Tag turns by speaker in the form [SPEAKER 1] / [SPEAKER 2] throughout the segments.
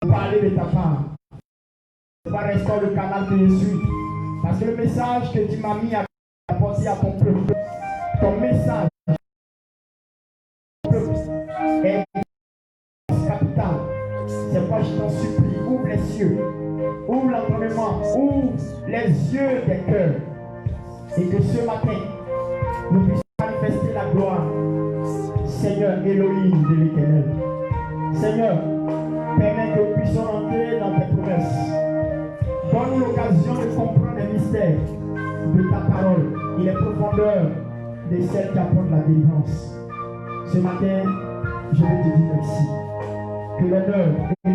[SPEAKER 1] parler de ta part. Je vais rester le canal que je suis. Parce que le message que tu m'as mis à apporter à ton peuple, ton message est capital. C'est pourquoi je t'en supplie, ouvre les cieux, ouvre l'entendement, ouvre les yeux des cœurs. Et que ce matin, nous puissions manifester la gloire. Seigneur Elohim de l'Éternel. Seigneur, permets que nous puissions entrer dans tes promesses. Donne-nous l'occasion de comprendre les mystères de ta parole et les profondeurs de celles qui apportent la délivrance. Ce matin, je vais te dire merci. Que l'honneur et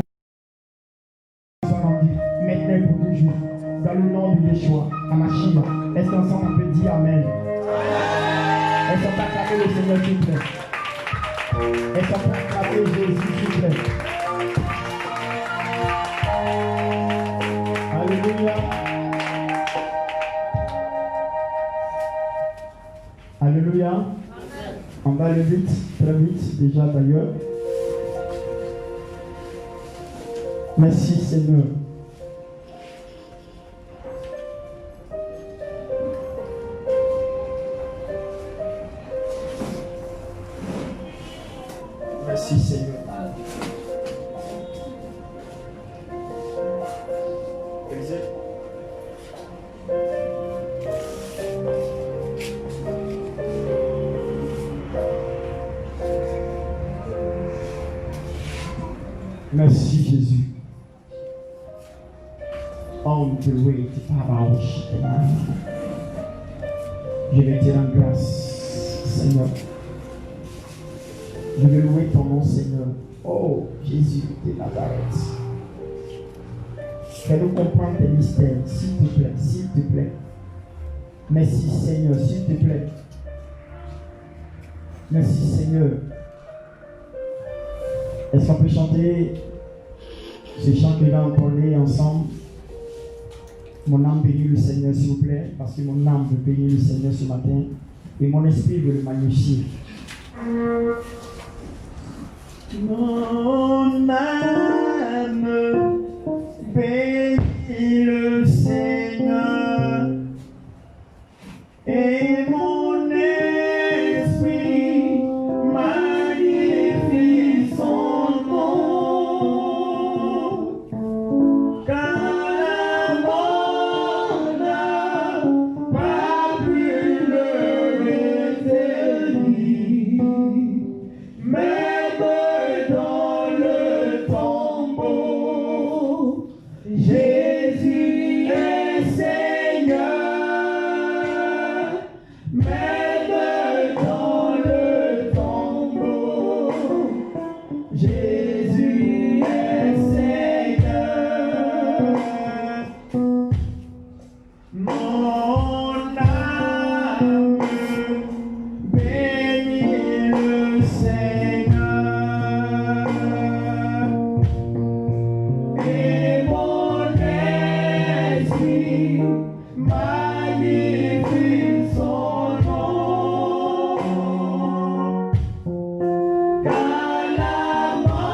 [SPEAKER 1] soit rendu maintenant et pour toujours. Dans le nom de Yeshua, Hamashiach. Est-ce qu'ensemble on peut dire Amen? Est-ce qu'on peut acclamer le Seigneur s'il vous plaît? Est-ce qu'on peut acclamer Jésus s'il vous plaît? Alléluia. Alléluia. On va aller vite, très vite déjà d'ailleurs. Merci Seigneur. Merci Seigneur. Merci Jésus. On the way to Parouche. Je vais te rendre grâce, Seigneur. Je vais louer ton nom, Seigneur. Oh, Jésus de Nazareth. Fais-nous comprendre tes mystères, s'il te plaît, s'il te plaît. Merci, Seigneur, s'il te plaît. Merci, Seigneur. Est-ce qu'on peut chanter ce chant que là on connaît ensemble? Mon âme bénit le Seigneur, s'il vous plaît, parce que mon âme veut bénir le Seigneur ce matin et mon esprit veut le magnifier. Mon âme bénit le Seigneur et mon esprit magnifie son nom. Car la mort n'a pas pu le retenir, mais dans le tombeau, Jésus est Seigneur. Même dans le tombeau, Jésus est Seigneur. Mon âme bénit le Seigneur et mon esprit magnifie son nom. Car la mort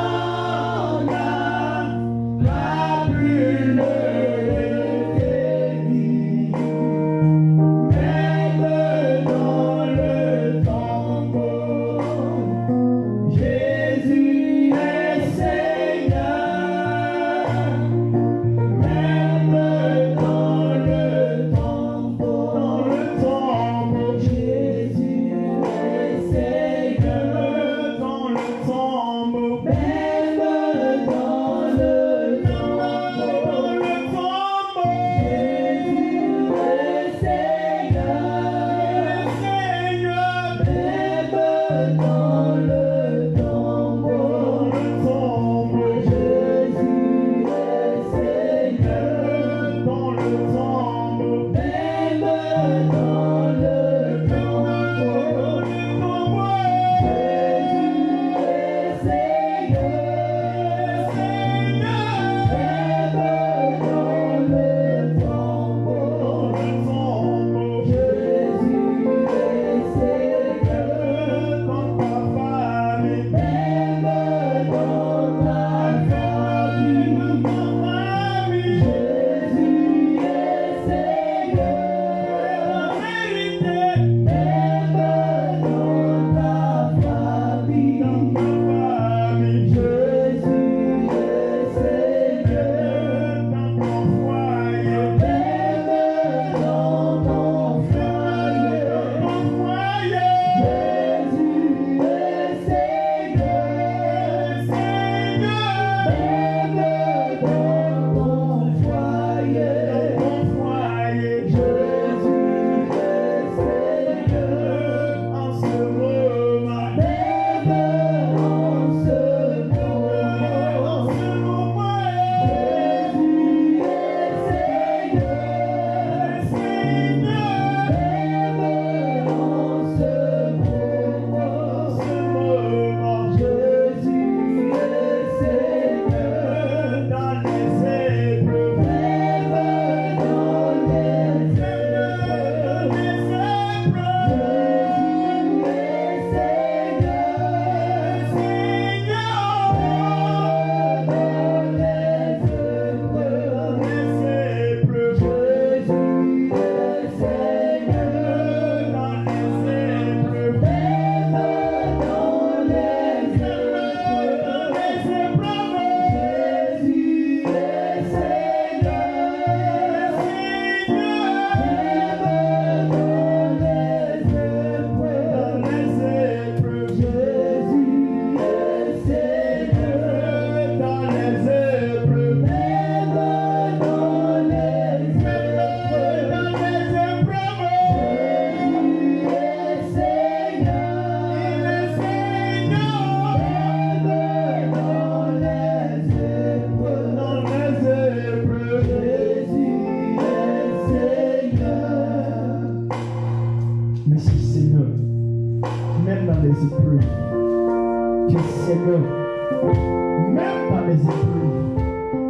[SPEAKER 1] Même dans les épreuves,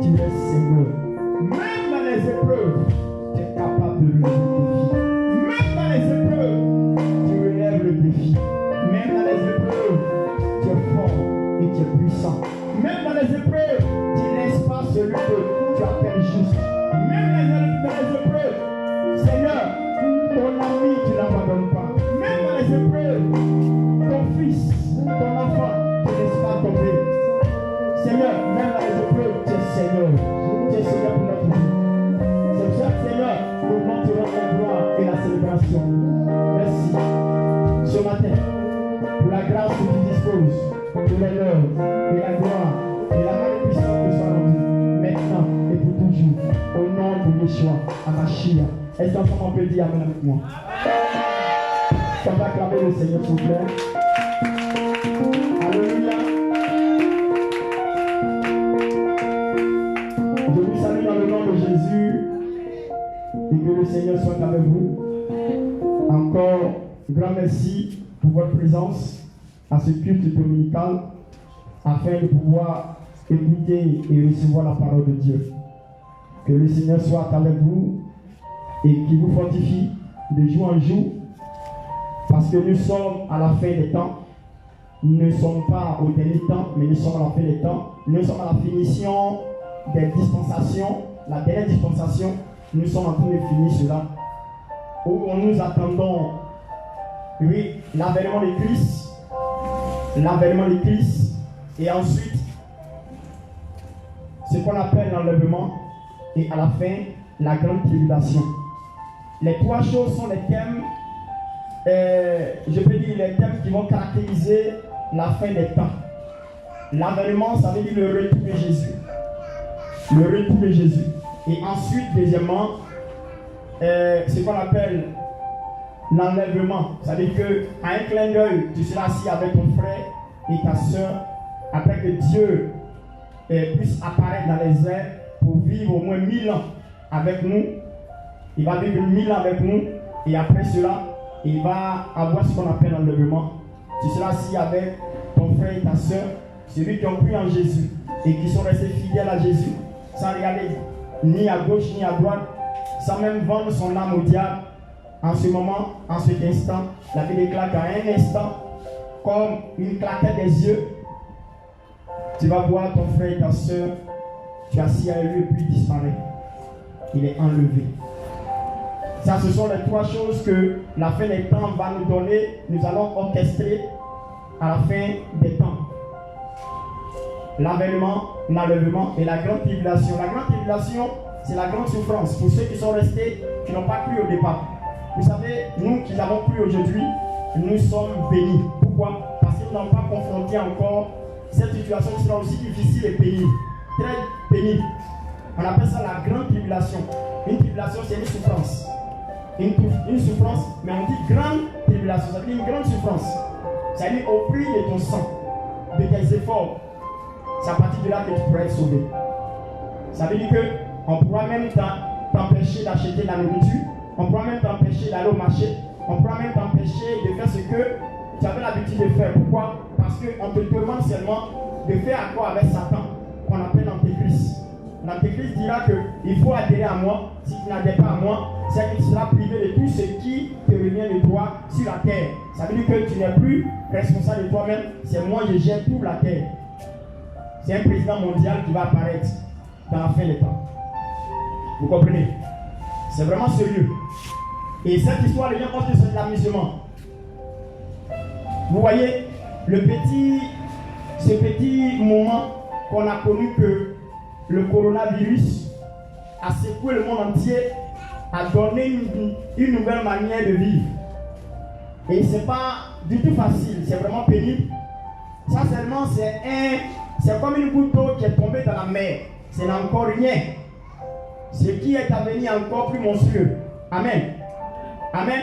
[SPEAKER 1] tu es Seigneur. Même dans les épreuves, tu es capable de relever le défi. Même dans les épreuves, tu relèves le défi. Même dans les épreuves, tu es fort et tu es puissant. Même dans les épreuves, tu ne laisses pas celui que tu appelles juste. Même dans les épreuves, Seigneur, ton ami, tu ne l'abandonnes pas. Même dans les épreuves, ton fils, ton enfant, tu ne laisses pas tomber. Seigneur, même dans les épreuves, tu es Seigneur. Tu es Seigneur pour notre vie. C'est pour ça, Seigneur, nous voulons te rendre la gloire et la célébration. Merci. Ce matin, pour la grâce que tu disposes, pour l'honneur et la gloire et la magnificence que soit rendue, maintenant et pour toujours, au nom de Yeshua, Amashia. Est-ce qu'ensemble on peut dire Amen avec moi? On va acclamer le Seigneur, s'il vous plaît. Alléluia. Je vous salue dans le nom de Jésus et que le Seigneur soit avec vous. Encore, grand merci pour votre présence à ce culte dominical afin de pouvoir écouter et recevoir la parole de Dieu. Que le Seigneur soit avec vous et qu'il vous fortifie de jour en jour parce que nous sommes à la fin des temps. Nous ne sommes pas au dernier temps, mais nous sommes à la fin des temps. Nous sommes à la finition des dispensations, la dernière dispensation. Nous sommes en train de finir cela où nous attendons, oui, l'avènement de Christ, et ensuite ce qu'on appelle l'enlèvement, et à la fin la grande tribulation. Les trois choses sont les thèmes, je peux dire les thèmes qui vont caractériser la fin des temps. L'avènement, ça veut dire le retour de Jésus. Le retour de Jésus. Et ensuite, deuxièmement, ce qu'on appelle l'enlèvement. Ça veut dire qu'à un clin d'œil, tu seras assis avec ton frère et ta soeur, après que Dieu puisse apparaître dans les airs pour vivre au moins 1000 ans avec nous. Il va vivre 1000 ans avec nous et après cela, il va avoir ce qu'on appelle l'enlèvement. Tu seras assis avec ton frère et ta soeur, celui qui ont cru en Jésus et qui sont restés fidèles à Jésus, sans regarder ni à gauche ni à droite, sans même vendre son âme au diable. En ce moment, en cet instant, la Bible déclare qu'à un instant, comme une claquette des yeux, tu vas voir ton frère et ta soeur, tu es assis à lui et puis il disparaît. Il est enlevé. Ça, ce sont les trois choses que la fin des temps va nous donner. Nous allons orchestrer à la fin des temps. L'avènement, l'enlèvement et la grande tribulation. La grande tribulation, c'est la grande souffrance. Pour ceux qui sont restés, qui n'ont pas cru au départ. Vous savez, nous qui avons cru aujourd'hui, nous sommes bénis. Pourquoi? Parce que nous n'avons pas confronté encore cette situation qui sera aussi difficile et pénible. Très pénible. On appelle ça la grande tribulation. Une tribulation, c'est une souffrance. Une souffrance, mais on dit grande tribulation. Ça veut dire une grande souffrance. Ça veut dire au prix de ton sang, de tes efforts. C'est à partir de là que tu pourras être sauvé. Ça veut dire qu'on pourra même t'empêcher d'acheter de la nourriture. On pourra même t'empêcher d'aller au marché. On pourra même t'empêcher de faire ce que tu avais l'habitude de faire. Pourquoi? Parce qu'on te demande seulement de faire accord avec Satan, qu'on appelle l'antéchrist. L'antéchrist dira qu'il faut adhérer à moi. Si tu n'adhères pas à moi, c'est que tu seras privé de tout ce qui te revient de toi sur la terre. Ça veut dire que tu n'es plus responsable de toi-même. C'est moi, je gère toute la terre. C'est un président mondial qui va apparaître dans la fin des temps. Vous comprenez? C'est vraiment sérieux. Et cette histoire, les gens pensent que c'est de l'amusement. Vous voyez, ce petit moment qu'on a connu que le coronavirus a secoué le monde entier, a donné une nouvelle manière de vivre. Et ce n'est pas du tout facile, c'est vraiment pénible. Ça seulement, c'est comme une goutte d'eau qui est tombée dans la mer. Ce n'est encore rien. Ce qui est à venir encore plus monstrueux. Amen. Amen.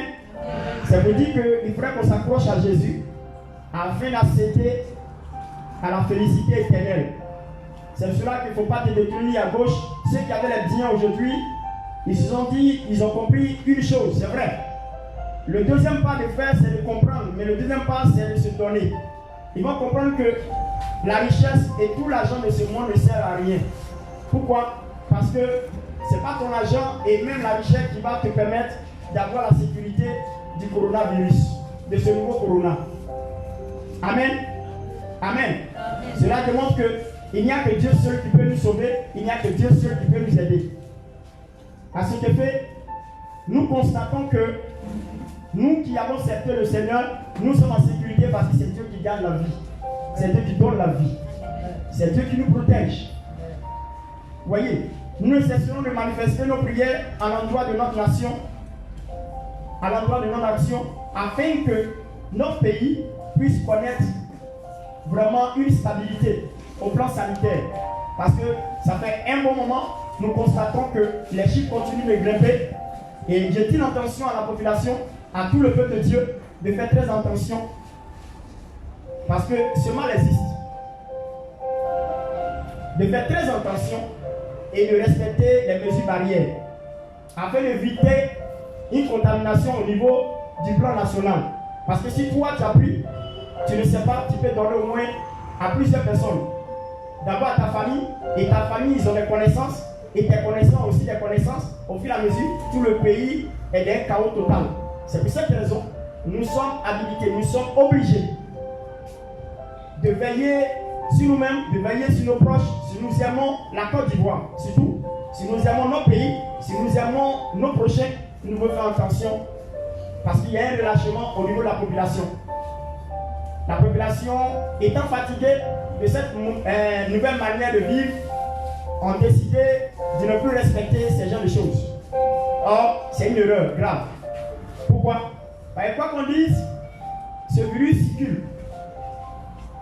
[SPEAKER 1] Ça veut dire qu'il faudrait qu'on s'accroche à Jésus afin d'accéder à la félicité éternelle. C'est cela qu'il ne faut pas te détourner à gauche. Ceux qui avaient les biens aujourd'hui, ils se sont dit, ils ont compris une chose, c'est vrai. Le deuxième pas de faire, c'est de comprendre. Mais le deuxième pas, c'est de se donner. Ils vont comprendre que La richesse et tout l'argent de ce monde ne sert à rien. Pourquoi? Parce que ce n'est pas ton argent et même la richesse qui va te permettre d'avoir la sécurité du coronavirus, de ce nouveau corona. Amen. Amen. Cela démontre qu'il n'y a que Dieu seul qui peut nous sauver, il n'y a que Dieu seul qui peut nous aider. À cet effet, nous constatons que nous qui avons accepté le Seigneur, nous sommes en sécurité parce que c'est Dieu qui garde la vie. C'est Dieu qui donne la vie. C'est Dieu qui nous protège. Voyez, nous cesserons de manifester nos prières à l'endroit de notre nation, à l'endroit de notre action, afin que notre pays puisse connaître vraiment une stabilité au plan sanitaire. Parce que ça fait un bon moment, nous constatons que les chiffres continuent de grimper. Et je dis l'attention à la population, à tout le peuple de Dieu, de faire très attention. Parce que ce mal existe. De faire très attention et de respecter les mesures barrières afin d'éviter une contamination au niveau du plan national. Parce que si toi tu as pris, tu ne sais pas, tu peux donner au moins à plusieurs personnes. D'abord à ta famille, et ta famille ils ont des connaissances, et tes connaissances aussi des connaissances. Au fur et à mesure, tout le pays est d'un chaos total. C'est pour cette raison, nous sommes habilités, nous sommes obligés de veiller sur nous-mêmes, de veiller sur nos proches, si nous aimons la Côte d'Ivoire, surtout, si nous aimons nos pays, si nous aimons nos prochains, nous devons faire attention parce qu'il y a un relâchement au niveau de la population. La population étant fatiguée de cette nouvelle manière de vivre, ont décidé de ne plus respecter ces genres de choses. Or, c'est une erreur grave. Pourquoi? Parce que quoi qu'on dise, ce virus circule.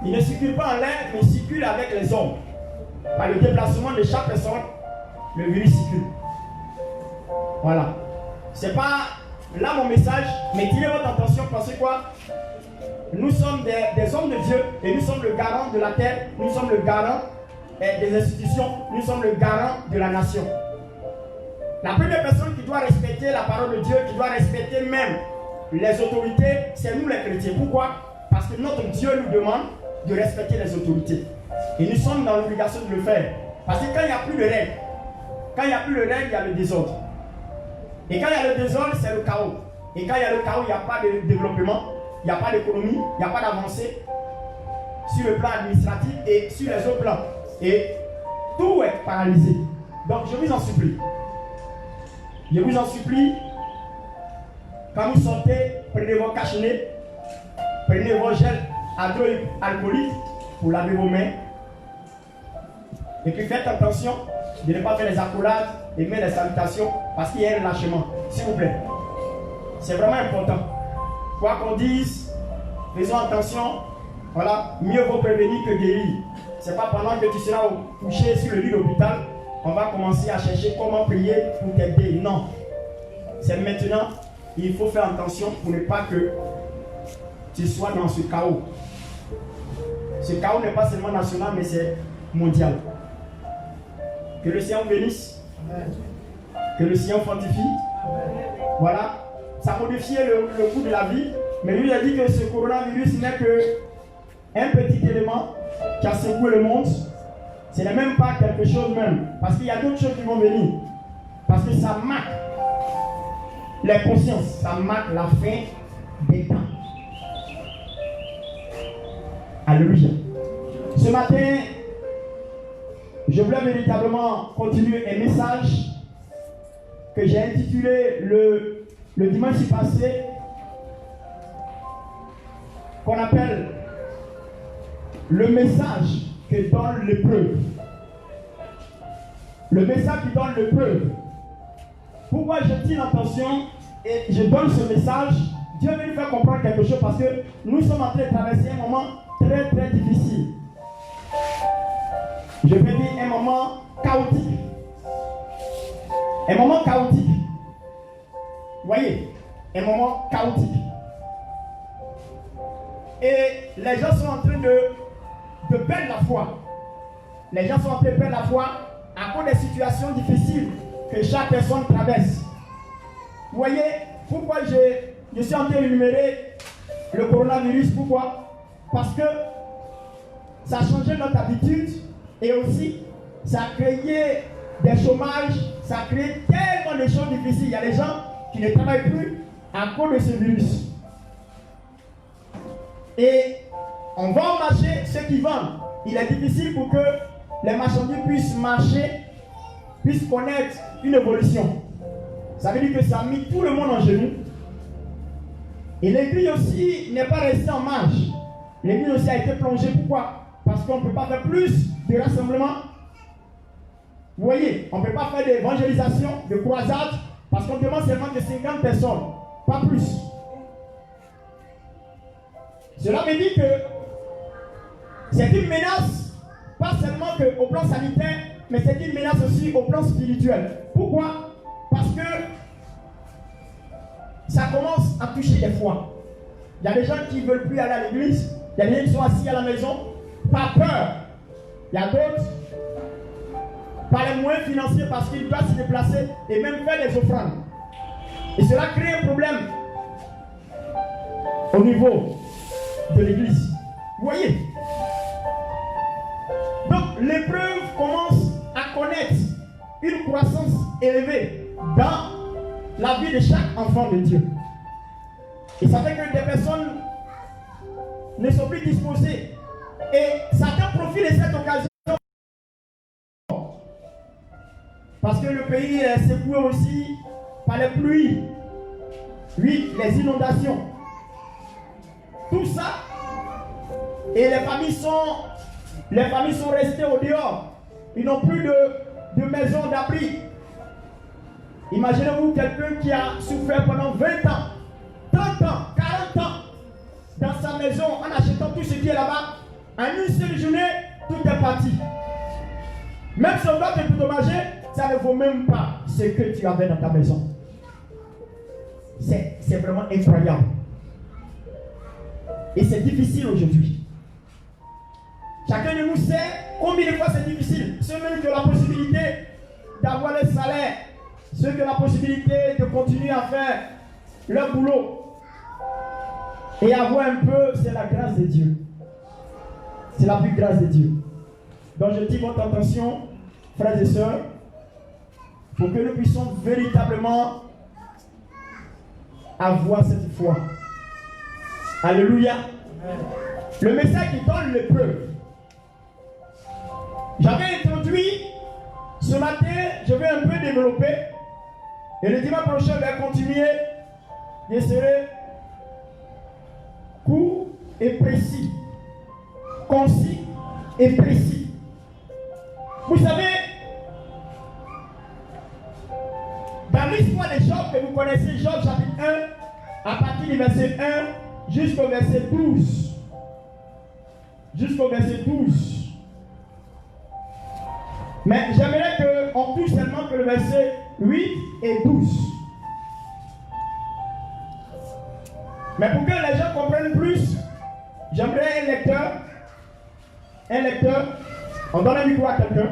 [SPEAKER 1] Il ne circule pas en l'air, mais il circule avec les hommes. Par le déplacement de chaque personne, le virus circule. Voilà. C'est pas là mon message, mais tirez votre attention parce que quoi? Nous sommes des hommes de Dieu et nous sommes le garant de la terre, nous sommes le garant des institutions, nous sommes le garant de la nation. La première personne qui doit respecter la parole de Dieu, qui doit respecter même les autorités, c'est nous les chrétiens. Pourquoi? Parce que notre Dieu nous demande de respecter les autorités. Et nous sommes dans l'obligation de le faire. Parce que quand il n'y a plus de règles, il y a le désordre. Et quand il y a le désordre, c'est le chaos. Et quand il y a le chaos, il n'y a pas de développement, il n'y a pas d'économie, il n'y a pas d'avancée sur le plan administratif et sur les autres plans. Et tout est paralysé. Donc je vous en supplie. Je vous en supplie, quand vous sortez, prenez vos cache-nez, prenez vos gels hydroalcooliques pour laver vos mains. Et puis faites attention de ne pas faire les accolades et mettre les salutations parce qu'il y a un relâchement. S'il vous plaît. C'est vraiment important. Quoi qu'on dise, faisons attention. Voilà, mieux vaut prévenir que guérir. C'est pas pendant que tu seras couché sur le lit d'hôpital, on va commencer à chercher comment prier pour t'aider. Non. C'est maintenant, il faut faire attention pour ne pas que tu sois dans ce chaos. Ce chaos n'est pas seulement national, mais c'est mondial. Que le Seigneur bénisse. Amen. Que le Seigneur fortifie. Amen. Voilà. Ça modifiait le cours de la vie. Mais lui a dit que ce coronavirus n'est qu'un petit élément qui a secoué le monde. Ce n'est même pas quelque chose même. Parce qu'il y a d'autres choses qui vont venir. Parce que ça marque les consciences. Ça marque la fin des temps. Alléluia. Ce matin, je voulais véritablement continuer un message que j'ai intitulé le dimanche passé, qu'on appelle le message que donne l'épreuve. Le message qui donne l'épreuve. Pourquoi je tire l'attention et je donne ce message? Dieu veut nous faire comprendre quelque chose parce que nous sommes en train de traverser un moment très très difficile. Je vais dire un moment chaotique. Un moment chaotique. Vous voyez? Un moment chaotique. Et les gens sont en train de perdre la foi. Les gens sont en train de perdre la foi à cause des situations difficiles que chaque personne traverse. Vous voyez? Pourquoi je suis en train d'énumérer le coronavirus? Pourquoi? Parce que ça a changé notre habitude et aussi ça a créé des chômages, ça a créé tellement de choses difficiles. Il y a des gens qui ne travaillent plus à cause de ce virus. Et on va au marché, ceux qui vendent. Il est difficile pour que les marchandises puissent marcher, puissent connaître une évolution. Ça veut dire que ça a mis tout le monde en genoux. Et l'église aussi n'est pas restée en marche. L'église aussi a été plongée. Pourquoi? Parce qu'on ne peut pas faire plus de rassemblements. Vous voyez, on ne peut pas faire d'évangélisation, de croisade, parce qu'on demande seulement de 50 personnes, pas plus. Cela veut dire que c'est une menace, pas seulement au plan sanitaire, mais c'est une menace aussi au plan spirituel. Pourquoi? Parce que ça commence à toucher les foi. Il y a des gens qui ne veulent plus aller à l'église, il y a des gens qui sont assis à la maison, par peur. Il y a d'autres, par les moyens financiers, parce qu'ils doivent se déplacer et même faire des offrandes. Et cela crée un problème au niveau de l'église. Vous voyez? Donc l'épreuve commence à connaître une croissance élevée dans la vie de chaque enfant de Dieu. Et ça fait que des personnes ne sont plus disposées. Et Satan profite de cette occasion. Parce que le pays est secoué aussi par les pluies. Oui, les inondations. Tout ça. Et les familles sont restées au dehors. Ils n'ont plus de maison d'abri. Imaginez-vous quelqu'un qui a souffert pendant 20 ans, 30 ans, 40 ans dans sa maison en achetant tout ce qui est là-bas. En une seule journée, tout est parti. Même si on doit te dédommager, ça ne vaut même pas ce que tu avais dans ta maison. C'est vraiment incroyable. Et c'est difficile aujourd'hui. Chacun de nous sait combien de fois c'est difficile. Ceux même qui ont la possibilité d'avoir les salaires, ceux qui ont la possibilité de continuer à faire leur boulot et avoir un peu, c'est la grâce de Dieu. C'est la plus grâce de Dieu. Donc je dis votre attention, frères et sœurs, pour que nous puissions véritablement avoir cette foi. Alléluia. Le message qui donne l'épreuve. J'avais introduit ce matin, je vais un peu développer. Et le dimanche prochain, je vais continuer. Je serai court et précis. Concis et précis. Vous savez, dans l'histoire de Job que vous connaissez, Job chapitre 1, à partir du verset 1 jusqu'au verset 12. Jusqu'au verset 12. Mais j'aimerais qu'on touche seulement que le verset 8 et 12. Mais pour que les gens comprennent plus, j'aimerais un lecteur. Un lecteur. On donne un micro à quelqu'un.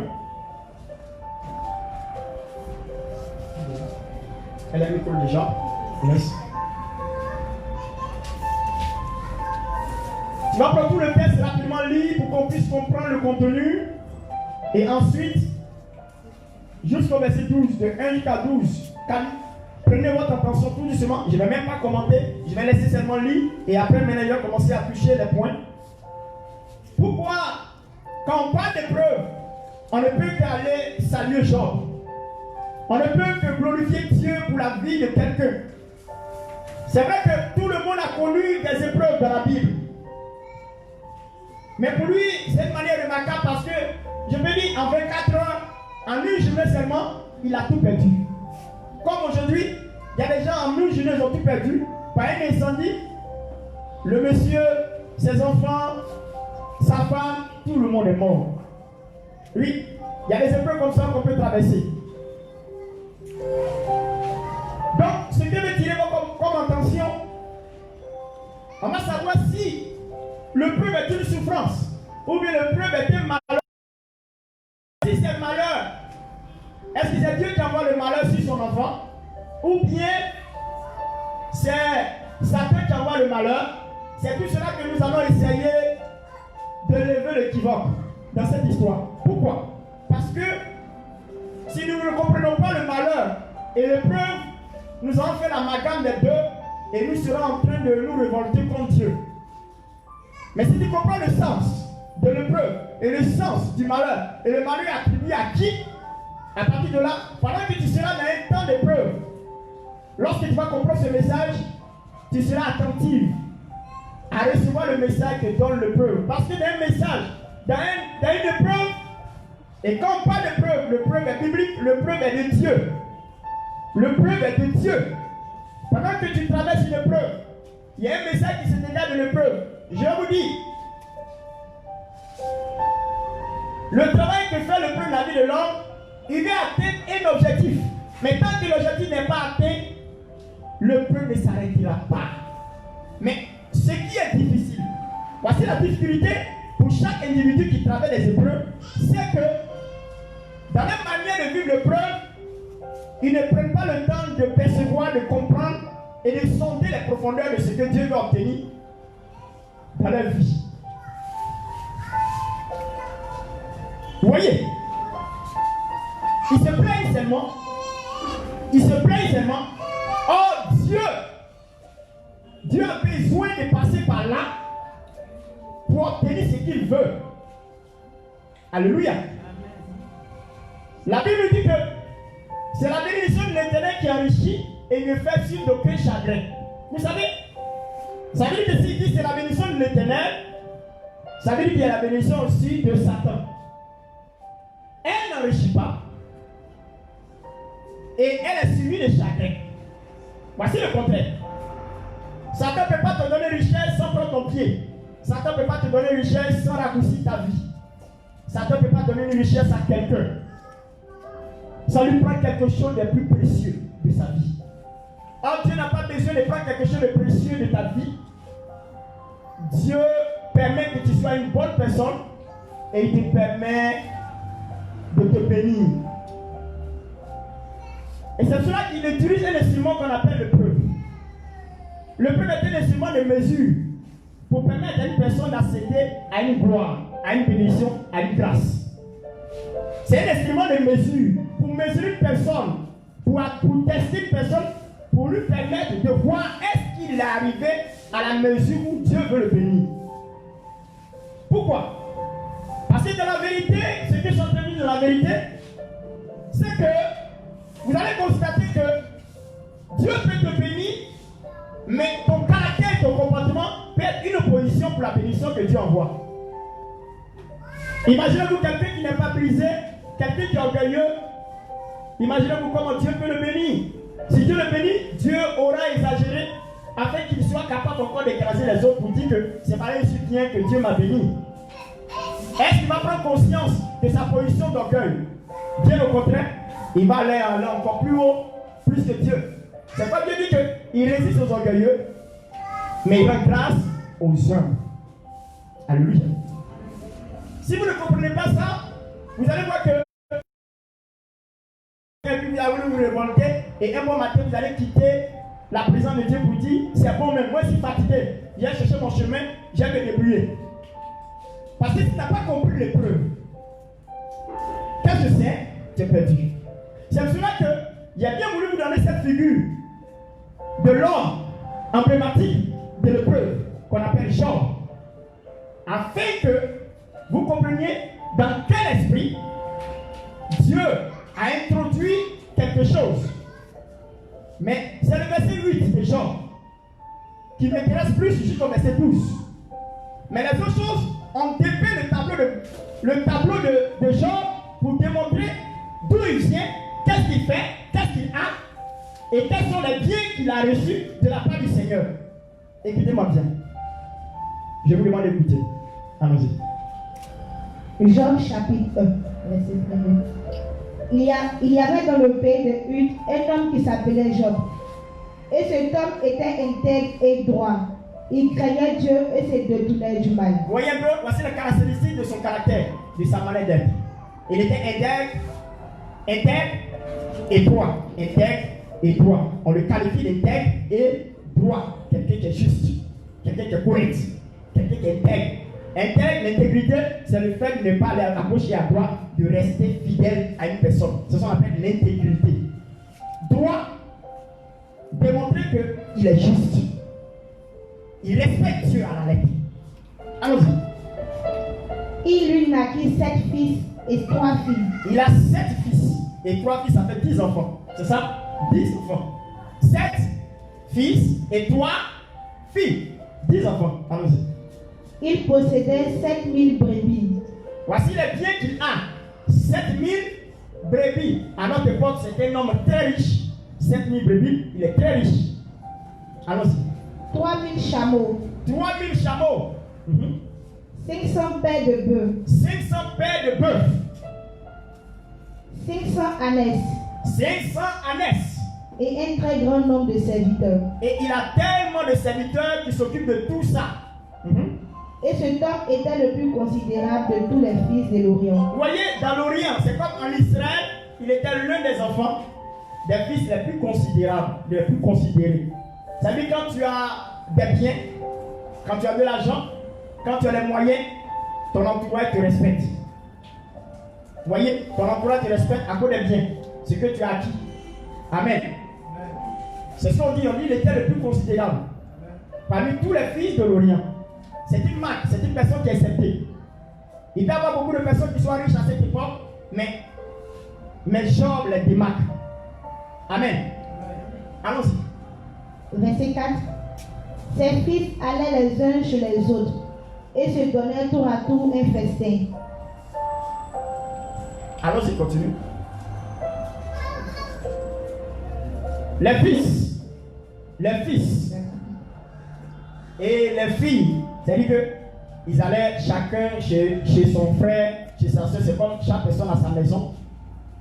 [SPEAKER 1] Elle a un micro déjà. Yes. Tu vas prendre tout le texte rapidement lire pour qu'on puisse comprendre le contenu. Et ensuite, jusqu'au verset 12, de 1 jusqu'à 12, prenez votre attention tout doucement. Je ne vais même pas commenter, je vais laisser seulement lire. Et après, maintenant, je vais commencer à toucher les points. Pourquoi, quand on parle d'épreuve, on ne peut qu'aller saluer Job. On ne peut que glorifier Dieu pour la vie de quelqu'un. C'est vrai que tout le monde a connu des épreuves dans la Bible. Mais pour lui, c'est une manière remarquable parce que, je me dis, en 24 heures, en une journée seulement, il a tout perdu. Comme aujourd'hui, il y a des gens en une journée, ils ont tout perdu. Par un incendie, le monsieur, ses enfants, sa femme, tout le monde est mort. Oui, il y a des épreuves comme ça qu'on peut traverser. Donc, ce que veut tirer comme attention, on va savoir si le preuve est une souffrance ou bien le preuve est un malheur. Si c'est malheur, est-ce que c'est Dieu qui envoie le malheur sur son enfant? Ou bien c'est Satan qui envoie le malheur? C'est tout cela que nous allons essayer de lever l'équivoque dans cette histoire. Pourquoi? Parce que si nous ne comprenons pas le malheur et l'épreuve, nous allons faire l'amalgame des deux et nous serons en train de nous révolter contre Dieu. Mais si tu comprends le sens de l'épreuve et le sens du malheur, et le malheur est attribué à qui? À partir de là, pendant que tu seras dans un temps d'épreuve, lorsque tu vas comprendre ce message, tu seras attentif à recevoir le message que donne l'épreuve. Parce que dans un message, dans une épreuve, et quand on parle d'épreuve, l'épreuve est biblique, l'épreuve est de Dieu. L'épreuve est de Dieu. Pendant que tu traverses une épreuve, il y a un message qui se dégage de l'épreuve. Je vous dis, le travail que fait l'épreuve dans la vie de l'homme, il va atteindre un objectif. Mais tant que l'objectif n'est pas atteint, l'épreuve ne s'arrêtera pas. Mais ce qui est difficile, voici la difficulté pour chaque individu qui traverse les épreuves, c'est que dans la manière de vivre l'épreuve, ils ne prennent pas le temps de percevoir, de comprendre et de sonder les profondeurs de ce que Dieu veut obtenir dans leur vie. Vous voyez, ils se plaignent seulement. Ils se plaignent seulement. Oh Dieu a besoin de passer par là pour obtenir ce qu'il veut. Alléluia. La Bible dit que c'est la bénédiction de l'Éternel qui enrichit et ne fait suivre d'aucun chagrin. Vous savez, ça veut dire que s'il dit c'est la bénédiction de l'Éternel, ça veut dire qu'il y a la bénédiction aussi de Satan. Elle n'enrichit pas et elle est suivie de chagrin. Voici le contraire. Satan ne peut pas te donner richesse sans prendre ton pied. Satan ne peut pas te donner richesse sans raccourcir ta vie. Satan ne peut pas donner une richesse à quelqu'un. Ça lui prend quelque chose de plus précieux de sa vie. Or, Dieu n'a pas besoin de prendre quelque chose de précieux de ta vie. Dieu permet que tu sois une bonne personne et il te permet de te bénir. Et c'est cela qu'il utilise un instrument qu'on appelle le preuve. Le preuve est un instrument de mesure pour permettre à une personne d'accéder à une gloire, à une bénédiction, à une grâce. C'est un instrument de mesure pour mesurer une personne, pour tester une personne, pour lui permettre de voir est-ce qu'il est arrivé à la mesure où Dieu veut le bénir. Pourquoi? Parce que dans la vérité, ce que je suis en train de dire de la vérité, c'est que vous allez constater que Dieu peut te bénir, mais ton caractère et ton comportement peut être une opposition pour la bénédiction que Dieu envoie. Imaginez-vous quelqu'un qui n'est pas brisé, quelqu'un qui est orgueilleux. Imaginez-vous comment Dieu peut le bénir. Si Dieu le bénit, Dieu aura exagéré afin qu'il soit capable encore d'écraser les autres pour dire que c'est par un soutien que Dieu m'a béni. Est-ce qu'il va prendre conscience de sa position d'orgueil? Bien au contraire, il va aller encore plus haut, plus que Dieu. C'est pas Dieu dit qu'il résiste aux orgueilleux, mais il rend grâce aux humbles. Alléluia. Si vous ne comprenez pas ça, vous allez voir que vous allez vous révolter et un bon matin vous allez quitter la présence de Dieu pour dire c'est bon, mais moi je suis fatigué, je viens chercher mon chemin, je vais me débrouiller. Parce que si tu n'as pas compris l'épreuve, qu'est-ce que c'est? Tu es perdu. C'est pour cela qu'il a bien voulu vous donner cette figure de l'homme emblématique de l'épreuve qu'on appelle Job, afin que vous compreniez dans quel esprit Dieu a introduit quelque chose. Mais c'est le verset 8 de Job qui m'intéresse plus jusqu'au verset 12. Mais les autres choses ont dépeint le tableau de Job pour démontrer d'où il vient, qu'est-ce qu'il fait, qu'est-ce qu'il a et quels sont les biens qu'il a reçus de la part du Seigneur. Écoutez-moi bien. Je vous demande d'écouter. Allons-y.
[SPEAKER 2] Job chapitre 1, verset 1. Il y avait dans le pays de Uz un homme qui s'appelait Job. Et cet homme était intègre et droit. Il craignait Dieu et se détournait du mal.
[SPEAKER 1] Voyez un peu, voici la caractéristique de son caractère, de sa manière d'être. Il était intègre et droit. Intègre et droit. On le qualifie d'intègre et droit. Quelqu'un qui est juste, quelqu'un qui est correct, quelqu'un qui est intègre. L'intégrité, c'est le fait de ne pas aller à gauche et à droite, de rester fidèle à une personne. C'est ce qu'on appelle l'intégrité. Droit, démontrer qu'il est juste. Il respecte Dieu à la lettre. Allons-y.
[SPEAKER 2] Il lui naquit 7 fils et 3 filles.
[SPEAKER 1] Il a 7 fils et 3 filles, ça fait 10 enfants. C'est ça? 10 enfants. 7 fils et 3 filles. 10 enfants. Allons-y.
[SPEAKER 2] Il possédait 7000 brebis.
[SPEAKER 1] Voici les biens qu'il a. 7000 brebis. À notre époque, c'était un homme très riche. 7000 brebis, il est très riche. Allons-y.
[SPEAKER 2] 3000 chameaux.
[SPEAKER 1] 3000 chameaux.
[SPEAKER 2] 500 paires de bœufs.
[SPEAKER 1] 500 paires de bœufs.
[SPEAKER 2] 500 ânesses.
[SPEAKER 1] 500 ânesses.
[SPEAKER 2] Et un très grand nombre de serviteurs.
[SPEAKER 1] Et il a tellement de serviteurs qui s'occupent de tout ça.
[SPEAKER 2] Et cet homme était le plus considérable de tous les fils de l'Orient.
[SPEAKER 1] Vous voyez, dans l'Orient, c'est comme en Israël, il était l'un des enfants des fils les plus considérables, les plus considérés. Ça veut dire quand tu as des biens, quand tu as de l'argent, quand tu as les moyens, ton entourage te respecte. Vous voyez, ton entourage te respecte à cause des biens, ce que tu as acquis. Amen. C'est ce qu'on dit, il était le plus considérable. Parmi tous les fils de l'Orient. C'est une marque, c'est une personne qui est acceptée. Il peut y avoir beaucoup de personnes qui sont riches à cette époque, mais Job les démarque. Amen. Allons-y.
[SPEAKER 2] Verset 4. Ses fils allaient les uns chez les autres et se donnaient tour à tour un festin.
[SPEAKER 1] Allons-y, continue. Les fils et les filles, c'est-à-dire qu'ils allaient chacun chez son frère, chez sa soeur, c'est comme chaque personne à sa maison.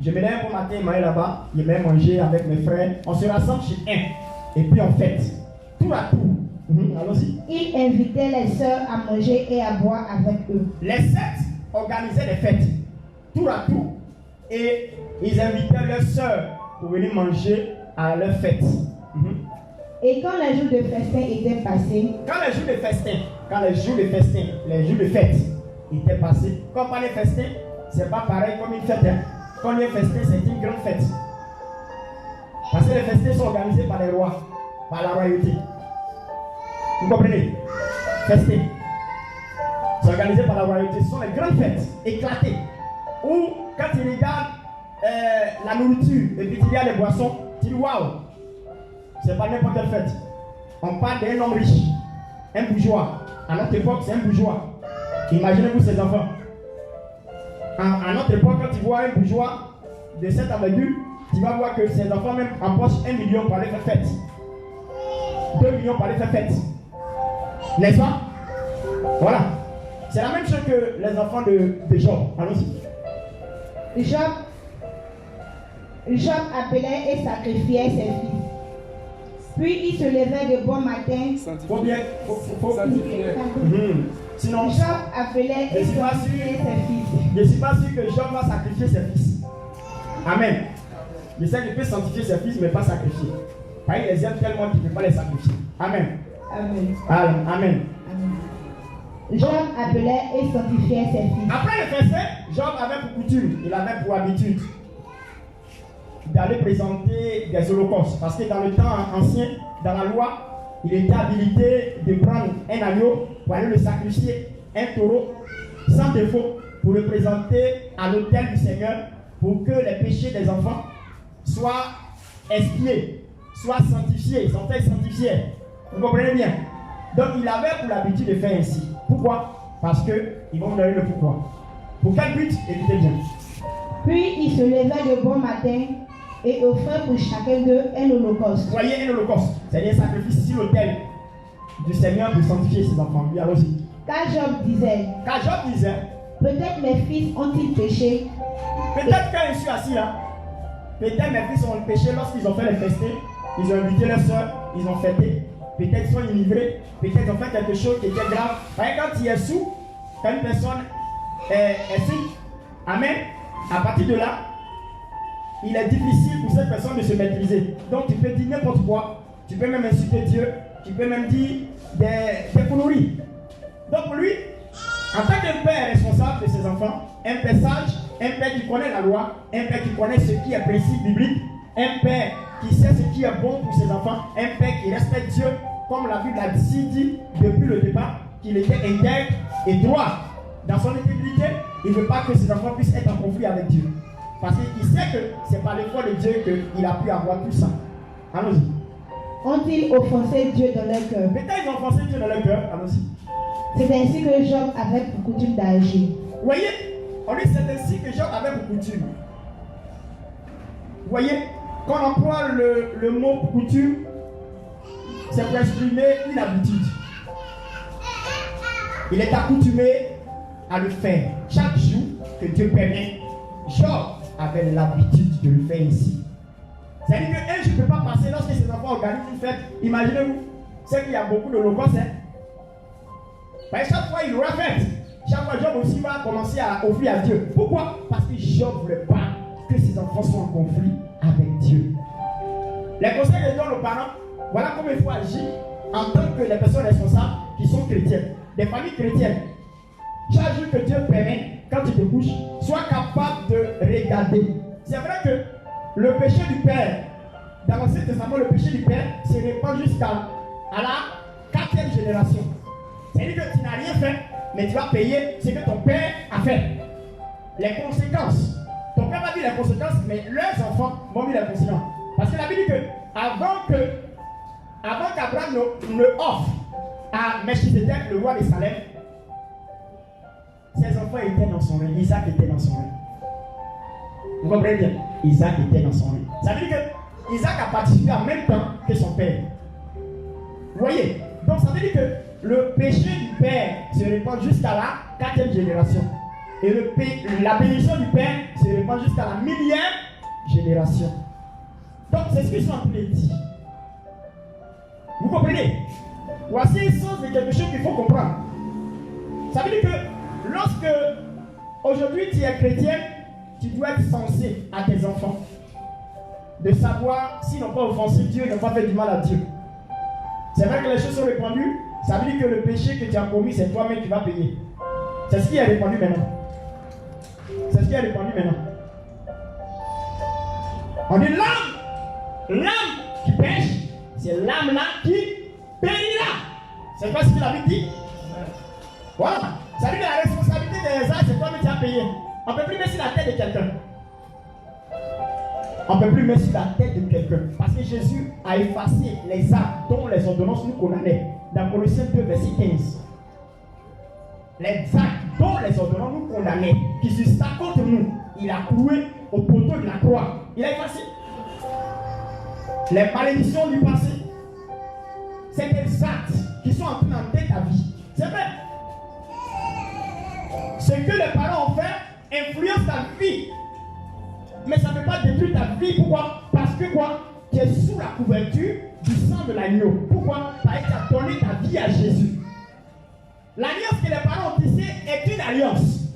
[SPEAKER 1] Je me lève pour matin, il m'a là-bas, il m'a manger avec mes frères. On se rassemble chez un, et puis on fête, tour à tour. Allons-y.
[SPEAKER 2] Il invitait les sœurs à manger et à boire avec eux.
[SPEAKER 1] Les 7 organisaient des fêtes, tour à tour, et ils invitaient leurs sœurs pour venir manger à leur fête.
[SPEAKER 2] Et quand les jours de festin étaient passés,
[SPEAKER 1] les jours de fête étaient passés, comme par les festins, c'est pas pareil comme une fête. Quand il y a un festin, c'est une grande fête. Parce que les festins sont organisés par les rois, par la royauté. Vous comprenez? Festin. C'est organisé par la royauté. Ce sont les grandes fêtes éclatées. Où, quand tu regardes la nourriture et puis il y a les boissons, tu dis waouh! C'est pas n'importe quelle fête. On parle d'un homme riche, un bourgeois. À notre époque, c'est un bourgeois. Imaginez-vous ces enfants. À notre époque, quand tu vois un bourgeois de cette envergure, tu vas voir que ces enfants même empochent 1 million pour aller faire fête. 2 millions pour aller faire fête. N'est-ce pas? Voilà. C'est la même chose que les enfants de Job. Allons-y.
[SPEAKER 2] Job appelait et sacrifiait ses fils. Puis il se levait de bon matin.
[SPEAKER 1] Faut bien. Sinon,
[SPEAKER 2] Job appelait et sacrifiait ses fils.
[SPEAKER 1] Je ne suis pas sûr que Job va sacrifier ses fils. Amen. Je sais qu'il peut sanctifier ses fils, mais pas sacrifier. Parce qu'il les aime tellement qu'il ne peut pas les sacrifier. Amen. Amen.
[SPEAKER 2] Job appelait et sanctifiait ses fils.
[SPEAKER 1] Après le festin, Job avait pour coutume, il avait pour habitude d'aller présenter des holocaustes. Parce que dans le temps ancien, dans la loi, il était habilité de prendre un agneau pour aller le sacrifier, un taureau, sans défaut, pour le présenter à l'autel du Seigneur, pour que les péchés des enfants soient expiés, soient sanctifiés, ils sont faits sanctifiés. Vous comprenez bien? Donc il avait pour l'habitude de faire ainsi. Pourquoi? Parce qu'ils vont vous donner le pourquoi. Pour quel but? Écoutez bien.
[SPEAKER 2] Puis il se levait de bon matin et offrait pour chacun d'eux un holocauste.
[SPEAKER 1] Vous voyez, un holocauste, c'est-à-dire un sacrifice sur l'autel du Seigneur pour sanctifier ses enfants. Oui, allons-y.
[SPEAKER 2] Car Job disait, peut-être mes fils ont-ils péché?
[SPEAKER 1] Peut-être quand je suis assis là, peut-être mes fils ont péché lorsqu'ils ont fait les festins, ils ont invité leurs soeurs, ils ont fêté, peut-être ils sont immigrés, peut-être ils ont fait quelque chose qui était grave. Voyez, quand il est sous, quand une personne est sous, amen, à partir de là, il est difficile pour cette personne de se maîtriser. Donc tu peux dire n'importe quoi, tu peux même insulter Dieu, tu peux même dire des conneries. Donc pour lui, En tant qu'un père responsable de ses enfants, un père sage, un père qui connaît la loi, un père qui connaît ce qui est principe biblique, un père qui sait ce qui est bon pour ses enfants, un père qui respecte Dieu, comme la Bible a dit depuis le départ, qu'il était intègre et droit dans son intégrité. Il ne veut pas que ses enfants puissent être en conflit avec Dieu. Parce qu'il sait que c'est par l'effort de Dieu qu'il a pu avoir tout ça. Allons-y.
[SPEAKER 2] Ont-ils offensé Dieu dans leur cœur?
[SPEAKER 1] Peut-être ils ont offensé Dieu dans leur cœur. Allons-y.
[SPEAKER 2] C'est ainsi que Job avait pour coutume d'agir.
[SPEAKER 1] Vous voyez, on dit c'est ainsi que Job avait pour coutume. Vous voyez, quand on emploie le mot coutume, c'est pour exprimer une habitude. Il est accoutumé à le faire chaque jour que Dieu permet. Job avait l'habitude de le faire ici. C'est-à-dire qu'un jour ne peut pas passer lorsque ses enfants organisent une fête. Imaginez-vous, c'est qu'il y a beaucoup de locaux. Chaque fois, il aura fête. Chaque fois, Job aussi va commencer à offrir à Dieu. Pourquoi? Parce que Job ne voulait pas que ses enfants soient en conflit avec Dieu. Les conseils que donnent aux parents, voilà comment il faut agir en tant que les personnes responsables qui sont chrétiennes, des familles chrétiennes. Chaque jour que Dieu permet, quand tu te couches, sois capable de regarder. C'est vrai que le péché du père, dans l'Ancien Testament, le péché du père se répand jusqu'à la 4e génération. C'est-à-dire que tu n'as rien fait, mais tu vas payer ce que ton père a fait. Les conséquences. Ton père va dire les conséquences, mais leurs enfants vont dire les conséquences. Parce que la Bible dit que avant qu'Abraham ne offre à Melchizedek, le roi de Salem, ses enfants étaient dans son règne. Isaac était dans son règne. Vous comprenez bien? Isaac était dans son règne. Ça veut dire que Isaac a participé en même temps que son père. Vous voyez? Donc ça veut dire que le péché du père se répand jusqu'à la 4e génération. Et la bénédiction du père se répand jusqu'à la 1000e génération. Donc c'est ce qu'ils sont en train de dire. Vous comprenez? Voici le sens de quelque chose qu'il faut comprendre. Ça veut dire que lorsque aujourd'hui tu es chrétien, tu dois être sensé à tes enfants. De savoir s'ils n'ont pas offensé Dieu, ils n'ont pas fait du mal à Dieu. C'est vrai que les choses sont répandues. Ça veut dire que le péché que tu as commis, c'est toi-même qui vas payer. C'est ce qui est répandu maintenant. C'est ce qui est répandu maintenant. On dit l'âme qui pêche, c'est l'âme là qui périra. C'est pas ce que la Bible dit. Voilà. Ça veut dire que la responsabilité des actes, c'est toi-même qui as payé. On ne peut plus mettre sur la tête de quelqu'un. On ne peut plus mettre sur la tête de quelqu'un. Parce que Jésus a effacé les actes dont les ordonnances nous condamnaient. Dans Colossiens 2, verset 15. Les actes dont les ordonnances nous condamnaient, qui se contre nous, il a cloué au poteau de la croix. Il a effacé. Les malédictions du passé, c'est des actes qui sont en train d'entrer ta vie. C'est vrai. Ce que les parents ont fait influence ta vie. Mais ça ne peut pas détruire ta vie. Pourquoi? Parce que quoi? Tu es sous la couverture du sang de l'agneau. Pourquoi? Parce que tu as donné ta vie à Jésus. L'alliance que les parents ont tissée est une alliance.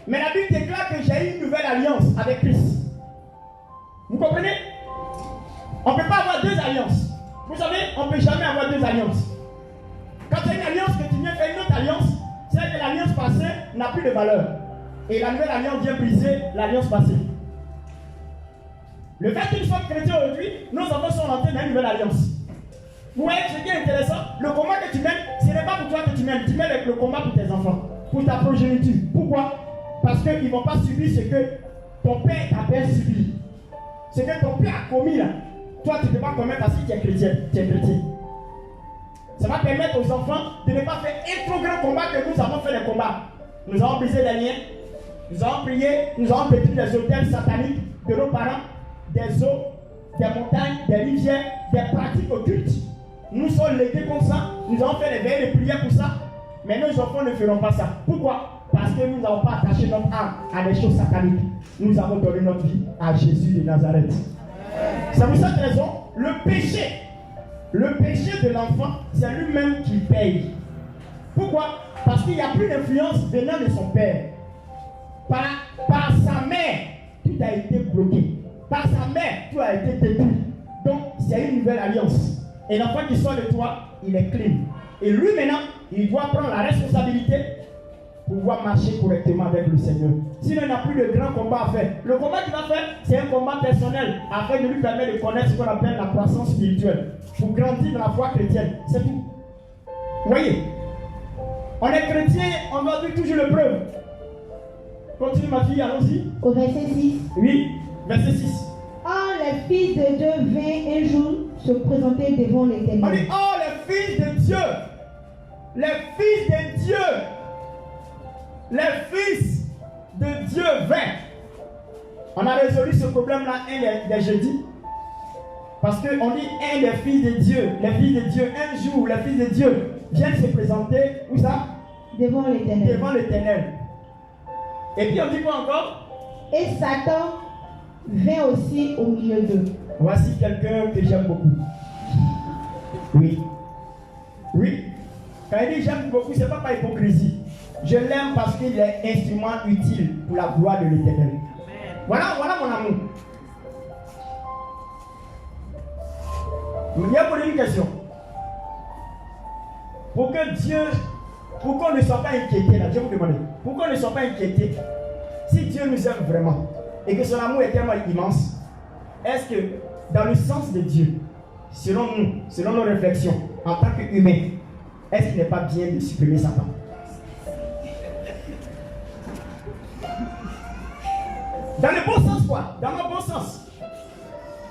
[SPEAKER 1] Mais la Bible déclare que j'ai une nouvelle alliance avec Christ. Vous comprenez? On ne peut pas avoir deux alliances. Vous savez, on ne peut jamais avoir deux alliances. Quand tu as une alliance que tu viens faire une autre alliance, c'est que l'alliance passée n'a plus de valeur. Et la nouvelle alliance vient briser l'alliance passée. Le fait que nous sommes chrétiens aujourd'hui, nos enfants sont entrés dans une nouvelle alliance. Vous voyez ce qui est intéressant? Le combat que tu mènes, ce n'est pas pour toi que tu mènes. Tu mènes le combat pour tes enfants, pour ta progéniture. Pourquoi? Parce qu'ils ne vont pas subir ce que ton père t'a bien subi. Ce que ton père a commis là. Toi, tu ne peux pas commettre parce que tu es chrétien. Tu es chrétien. Ça va permettre aux enfants de ne pas faire un trop grand combat que nous avons fait les combats. Nous avons brisé les liens. Nous avons prié. Nous avons détruit les hôtels sataniques de nos parents, des eaux, des montagnes, des rivières, des pratiques occultes. Nous sommes légués comme ça. Nous avons fait les veilles de prière pour ça. Mais nos enfants ne feront pas ça. Pourquoi? Parce que nous n'avons pas attaché notre âme à des choses sataniques. Nous avons donné notre vie à Jésus de Nazareth. C'est pour cette raison, le péché de l'enfant, c'est lui-même qui paye. Pourquoi? Parce qu'il n'y a plus d'influence venant de son père. Par sa mère, tout a été bloqué. Par sa mère, tout a été détruit. Donc, c'est une nouvelle alliance. Et l'enfant qui sort de toi, il est clean. Et lui maintenant, il doit prendre la responsabilité pouvoir marcher correctement avec le Seigneur. Sinon, il n'a plus de grand combat à faire. Le combat qu'il va faire, c'est un combat personnel afin de lui permettre de connaître ce qu'on appelle la croissance spirituelle. Pour grandir dans la foi chrétienne. C'est tout. Vous voyez? On est chrétien, on doit toujours le preuve. Continue ma fille, allons-y.
[SPEAKER 2] Au verset 6.
[SPEAKER 1] Oui, verset 6.
[SPEAKER 2] Or, les fils de Dieu vinrent un jour se présenter devant
[SPEAKER 1] On dit,
[SPEAKER 2] l'Éternel.
[SPEAKER 1] oh, les fils de Dieu. Les fils de Dieu. Les fils de Dieu vinrent. On a résolu ce problème-là un des jeudis. Parce qu'on dit un des fils de Dieu. Les fils de Dieu, un jour, les fils de Dieu viennent se présenter. Où ça?
[SPEAKER 2] Devant l'Éternel.
[SPEAKER 1] Devant l'Éternel. Et puis on dit quoi encore?
[SPEAKER 2] Et Satan vint aussi au milieu d'eux.
[SPEAKER 1] Voici quelqu'un que j'aime beaucoup. Oui. Oui. Quand il dit j'aime beaucoup, ce n'est pas par hypocrisie. Je l'aime parce qu'il est instrument utile pour la gloire de l'Éternel. Voilà mon amour. Il y a posé une question. Pour qu'on ne soit pas inquiété, là, je vous demande, pour qu'on ne soit pas inquiété, si Dieu nous aime vraiment et que son amour est tellement immense, est-ce que dans le sens de Dieu, selon nous, selon nos réflexions, en tant qu'humains, est-ce qu'il n'est pas bien de supprimer Satan? Dans le bon sens quoi? Dans le bon sens.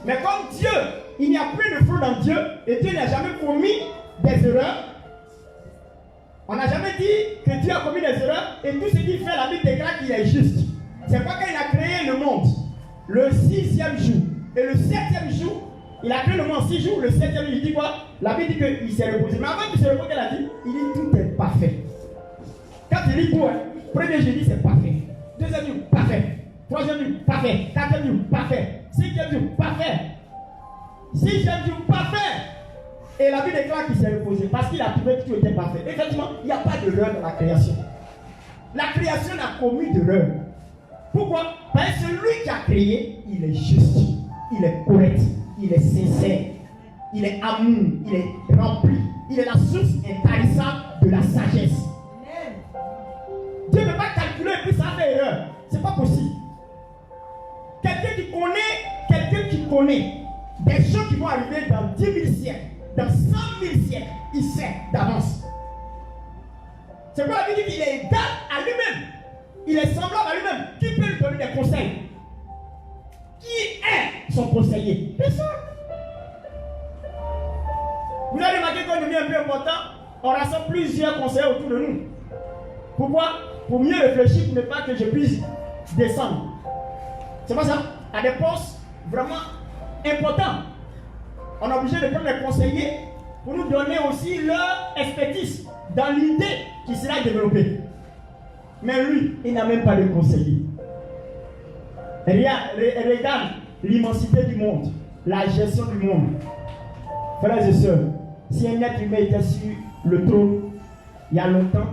[SPEAKER 1] Mais comme Dieu, il n'y a plus de feu dans Dieu, et Dieu n'a jamais commis des erreurs, on n'a jamais dit que Dieu a commis des erreurs, et tout ce qu'il fait, la Bible déclare qu'il est juste. C'est pourquoi quand il a créé le monde, le 6e jour, et le 7e jour, il a créé le monde en 6 jours, le 7e jour, il dit quoi? La Bible dit qu'il s'est reposé. Mais avant qu'il se repose, qu'elle a dit, il dit tout est parfait. Quand il dit quoi? Premier jeudi, c'est parfait. Deuxième jour, parfait. Troisième jour, parfait. Quatrième jour, parfait. Cinquième jour, parfait. Sixième jour, parfait. Et la Bible déclare qu'il s'est reposé parce qu'il a trouvé que tout était parfait. Effectivement, il n'y a pas d'erreur dans la création. La création n'a commis d'erreur. Pourquoi? Parce que celui qui a créé, il est juste, il est correct, il est sincère, il est amour, il est rempli, il est la source intarissable de la sagesse. Dieu ne peut pas calculer et puis ça fait erreur. C'est pas possible. Quelqu'un qui connaît des choses qui vont arriver dans 10 000 siècles, dans 100 000 siècles, il sait d'avance. C'est pourquoi la Bible dit qu'il est égal à lui-même. Il est semblable à lui-même. Qui peut lui donner des conseils? Qui est son conseiller? Personne. Vous avez remarqué qu'on devient un peu important, on rassemble plusieurs conseillers autour de nous. Pourquoi? Pour mieux réfléchir, pour ne pas que je puisse descendre. C'est pas ça? À des postes vraiment importants. On est obligé de prendre des conseillers pour nous donner aussi leur expertise dans l'idée qui sera développée. Mais lui, il n'a même pas de conseiller. Regarde l'immensité du monde, la gestion du monde. Frères et sœurs, si un être humain était sur le trône, il y a longtemps,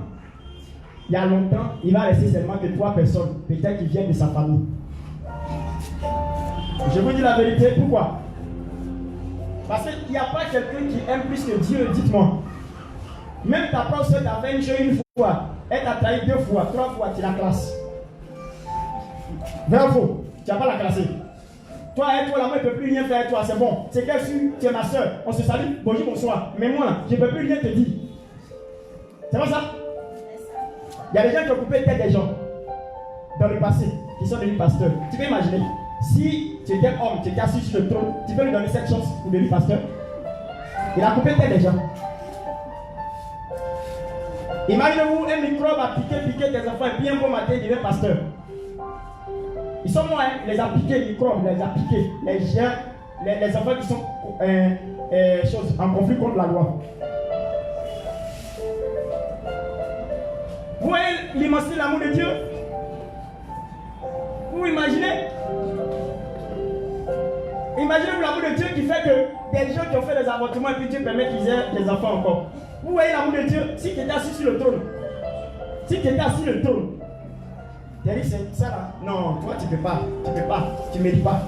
[SPEAKER 1] il va rester seulement que 3 personnes, peut-être qui viennent de sa famille. Je vous dis la vérité, pourquoi? Parce qu'il n'y a pas quelqu'un qui aime plus que Dieu, dites-moi. Même ta propre soeur t'a fait une chose une fois, elle t'a trahi 2 fois, 3 fois, tu la classes. Vrai ou faux? Tu n'as pas la classer. Toi, la main ne peut plus rien faire, toi, c'est bon. C'est qu'elle suit, tu es ma soeur, on se salue, bonjour, bonsoir. Mais moi, je ne peux plus rien te dire. C'est pas ça? Il y a des gens qui ont coupé tête des gens dans le passé, qui sont devenus pasteurs. Tu peux imaginer, si tu étais homme, tu étais assis sur le trône, tu peux lui donner cette chance pour devenir pasteur? Il a coupé tête des gens. Imaginez-vous, un microbe a piqué tes enfants et puis un bon matin, il devient pasteur. Ils sont morts, hein? Il les a piqués, les microbes, il les a piqués. Les gens, les enfants qui sont en conflit contre la loi. Vous voyez l'immensité de l'amour de Dieu? Vous imaginez? Imaginez-vous l'amour de Dieu qui fait que des gens qui ont fait des avortements et puis Dieu permet qu'ils aient des enfants encore. Vous voyez l'amour de Dieu? Si tu étais assis sur le trône, tu as dit c'est ça là? Non, toi tu peux pas, tu ne mérites pas.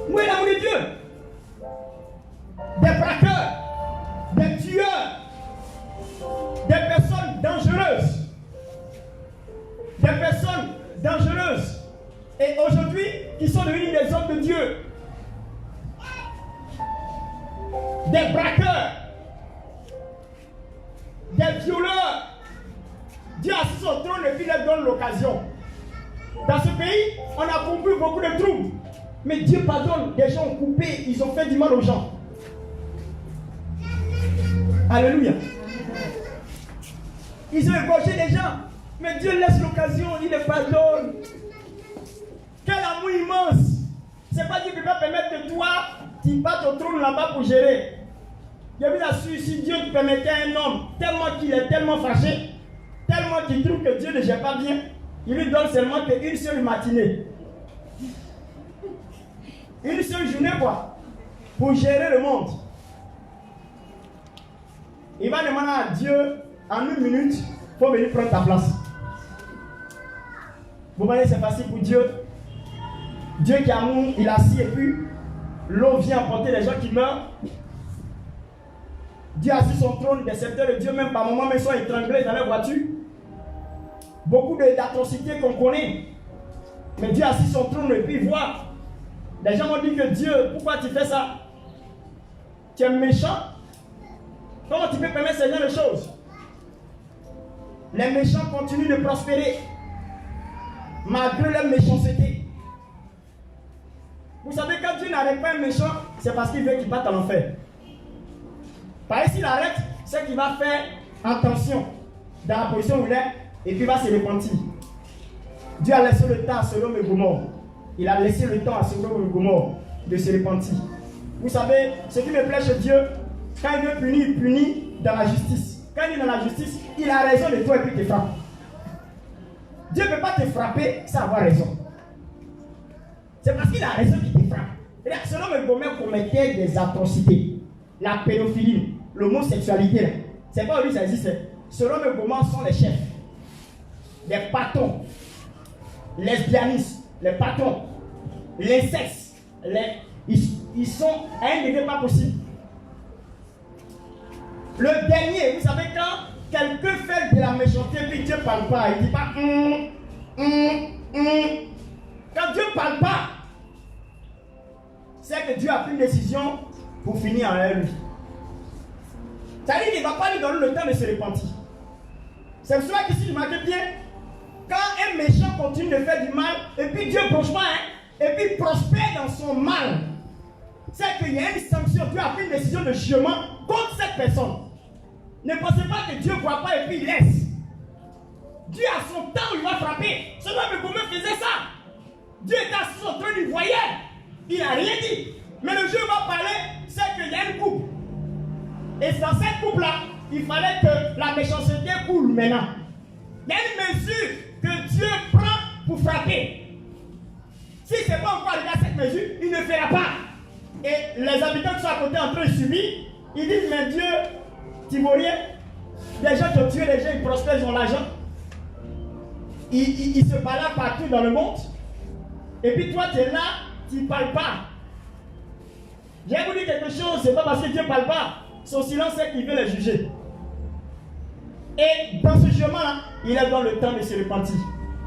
[SPEAKER 1] Vous voyez l'amour de Dieu? Des braqueurs, des tueurs, des personnes dangereuses. Et aujourd'hui, qui sont devenus des hommes de Dieu. Des braqueurs. Des violeurs. Dieu a sur son trône et puis leur donne l'occasion. Dans ce pays, on a compris beaucoup de troubles. Mais Dieu pardonne. Des gens ont coupé, ils ont fait du mal aux gens. Alléluia. Ils ont égorgé des gens. Mais Dieu laisse l'occasion, il les pardonne. Quel amour immense. C'est pas Dieu qui va permettre que toi, tu battes au trône là-bas pour gérer. Je vous assure, si Dieu te permettait à un homme, tellement qu'il est tellement fâché, tellement qu'il trouve que Dieu ne gère pas bien, il lui donne seulement qu'une seule matinée. Une seule journée, quoi, pour gérer le monde. Il va demander à Dieu, en 1 minute, il faut venir prendre ta place. Vous voyez, c'est facile pour Dieu. Dieu qui est amour, il assis et puis l'eau vient apporter les gens qui meurent. Dieu assis son trône, des serviteurs de Dieu, même par moments, même sont étranglés dans leur voiture. Beaucoup d'atrocités qu'on connaît. Mais Dieu assis son trône et puis voit. Les gens m'ont dit que Dieu, pourquoi tu fais ça? Tu es méchant? Comment tu peux permettre ce genre de choses? Les méchants continuent de prospérer malgré leur méchanceté. Vous savez, quand Dieu n'arrête pas un méchant, c'est parce qu'il veut qu'il parte en enfer. Par exemple, s'il arrête, c'est qu'il va faire attention dans la position où il est et puis il va se repentir. Dieu a laissé le temps à Sodome et Gomorrhe. Il a laissé le temps à Sodome et Gomorrhe de se repentir. Vous savez, ce qui me plaît chez Dieu, quand il veut punir, il punit dans la justice. Quand il est dans la justice, il a raison de toi et puis il te frappe. Dieu ne peut pas te frapper sans avoir raison. C'est parce qu'il a raison qu'il te frappe. Sodome et Gomorrhe commettaient des atrocités. La pédophilie, l'homosexualité, c'est pas où ça existe. Sodome et Gomorrhe sont les chefs. Les patrons, lesbianistes, les patrons, l'inceste, ils sont à un degré pas possible. Le dernier, vous savez, quand quelqu'un fait de la méchanceté, puis Dieu ne parle pas, il ne dit pas Quand Dieu ne parle pas, c'est que Dieu a pris une décision pour finir en lui. C'est-à-dire qu'il ne va pas lui donner le temps de se repentir. C'est pour cela que si tu marques bien, quand un méchant continue de faire du mal, et puis Dieu ne bouge pas, et puis prospère dans son mal, c'est qu'il y a une sanction. Dieu a pris une décision de jugement contre cette personne. Ne pensez pas que Dieu ne voit pas et puis il laisse. Dieu a son temps où il va frapper. Ce homme Gomorrhe faisait ça. Dieu était assis sur son trône, il voyait. Il n'a rien dit. Mais le jour où il va parler, c'est qu'il y a une coupe. Et dans cette coupe-là, il fallait que la méchanceté coule maintenant. Il y a une mesure que Dieu prend pour frapper. Si ce n'est pas encore arrivé à cette mesure, il ne fera pas. Et les habitants qui sont à côté en train de subir, ils disent, mais Dieu, Timorien, les gens qui ont tué les gens, ils prospèrent, ils ont l'argent. Ils se baladent partout dans le monde. Et puis toi, tu es là, tu ne parles pas. Je vais vous dire quelque chose, ce n'est pas parce que Dieu ne parle pas. Son silence, c'est qu'il veut les juger. Et dans ce jugement-là, il a donné le temps de se repentir.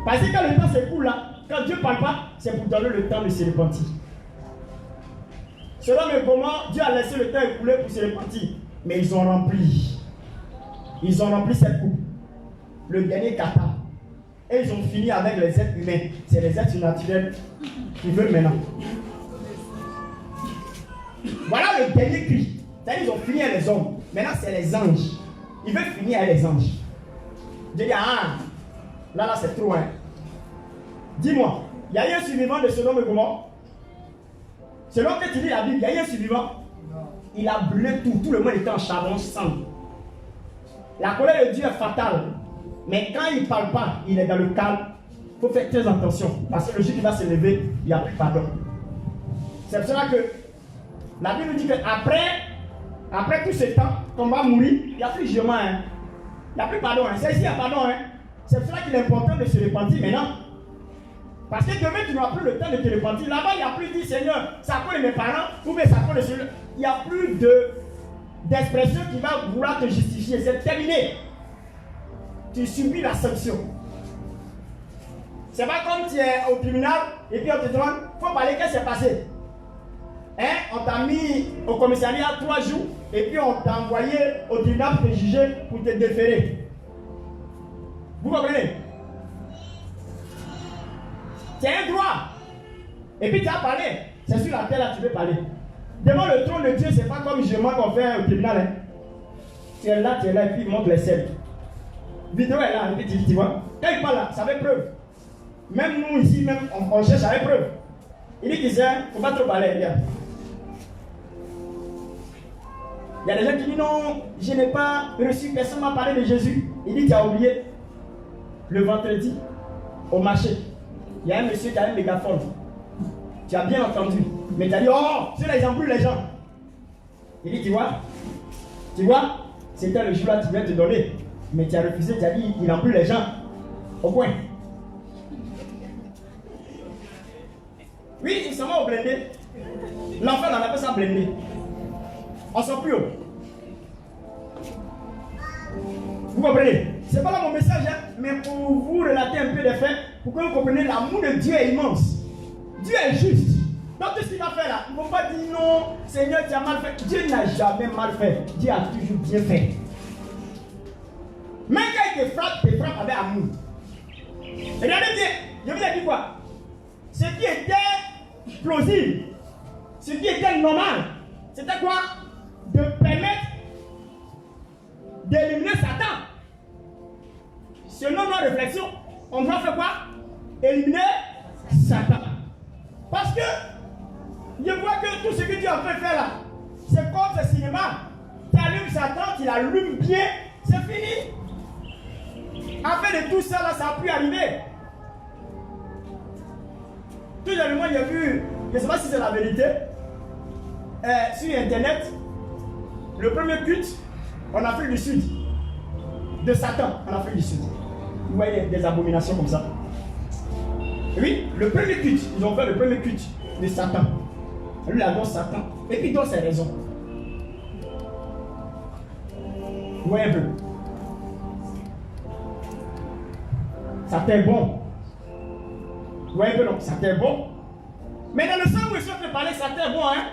[SPEAKER 1] Parce que quand le temps s'écoule là, quand Dieu ne parle pas, c'est pour donner le temps de se repentir. Selon le Gomorrhe, Dieu a laissé le temps écouler pour se repentir. Mais ils ont rempli. Ils ont rempli cette coupe. Le dernier kata. Et ils ont fini avec les êtres humains. C'est les êtres naturels qui veulent maintenant. Voilà le dernier cri. C'est-à-dire ils ont fini avec les hommes. Maintenant c'est les anges. Ils veulent finir avec les anges. Je dis, là c'est trop, hein. Dis-moi, il y a eu un survivant de Sodome et Gomorrhe? Selon que tu lis la Bible, il y a eu un survivant. Il a brûlé tout. Tout le monde était en charbon, sang. La colère de Dieu est fatale. Mais quand il ne parle pas, il est dans le calme. Il faut faire très attention. Parce que le jour qu'il va se lever, il n'y a plus pardon. C'est pour cela que la Bible dit qu'après tout ce temps, qu'on va mourir, il n'y a plus jugement. Hein. Il n'y a plus pardon. Hein. C'est ici, il y a pardon. Hein. C'est pour cela qu'il est important de se repentir maintenant. Parce que demain, tu n'auras plus le temps de te repentir. Là-bas, il n'y a plus dit, Seigneur, ça cause de mes parents, ou bien ça cause de celui-là. Il n'y a plus d'expression qui va vouloir te justifier. C'est terminé. Tu subis la sanction. C'est pas comme tu es au tribunal et puis on te demande, il faut parler, qu'est-ce qui s'est passé? Hein? On t'a mis au commissariat 3 jours et puis on t'a envoyé au tribunal pour te juger, pour te déférer. Vous comprenez? C'est un droit. Et puis tu as parlé. C'est sur la terre là tu veux parler. Devant le trône de Dieu, c'est pas comme jugement qu'on fait au tribunal. Hein. Tu es là, et puis il montre les scènes. Vidéo est là, et puis tu vois. Quand il parle là, ça fait preuve. Même nous ici, même on cherche avec preuve. Il dit qu'il ne faut pas trop parler. Regarde. Il y a des gens qui disent non, je n'ai pas reçu, personne ne m'a parlé de Jésus. Il dit tu as oublié. Le vendredi, au marché, il y a un monsieur qui a un mégaphone. Tu as bien entendu. Mais tu as dit, oh, ceux-là, ils embrouillent les gens. Il dit, tu vois, c'était le jour-là que tu viens te donner. Mais tu as refusé, tu as dit, il embrouille les gens. Au point. Oui, ils sont au blindé. L'enfant, on appelle ça blindé. On sort plus haut. Vous comprenez? C'est pas là mon message, hein, mais pour vous relater un peu les faits, pour que vous compreniez l'amour de Dieu est immense. Dieu est juste. Donc tout ce qu'il va faire là, ils ne vont pas dire non, Seigneur, tu as mal fait. Dieu n'a jamais mal fait. Dieu a toujours bien fait. Même quand il te frappe avec amour. Regardez bien, je vous ai dit quoi? Ce qui était plausible, ce qui était normal, c'était quoi? De permettre d'éliminer Satan. Selon nos réflexions, on doit faire quoi? Éliminer Satan. Parce que je vois que tout ce que Dieu a fait faire là, c'est comme ce cinéma. Tu allumes Satan, tu l'allumes bien, c'est fini. Après de tout ça là, ça a pu arriver. Tout dernièrement, j'ai vu, je ne sais pas si c'est la vérité, sur internet, le premier culte en Afrique du Sud, de Satan en Afrique du Sud. Vous voyez des abominations comme ça. Oui, le premier culte, ils ont fait le premier culte de Satan. Lui, il adore Satan. Et puis, il donne ses raisons. Vous voyez un peu. Satan est bon. Vous voyez un peu, non? Satan est bon. Mais dans le sens où je suis en train de parler, Satan est bon, hein?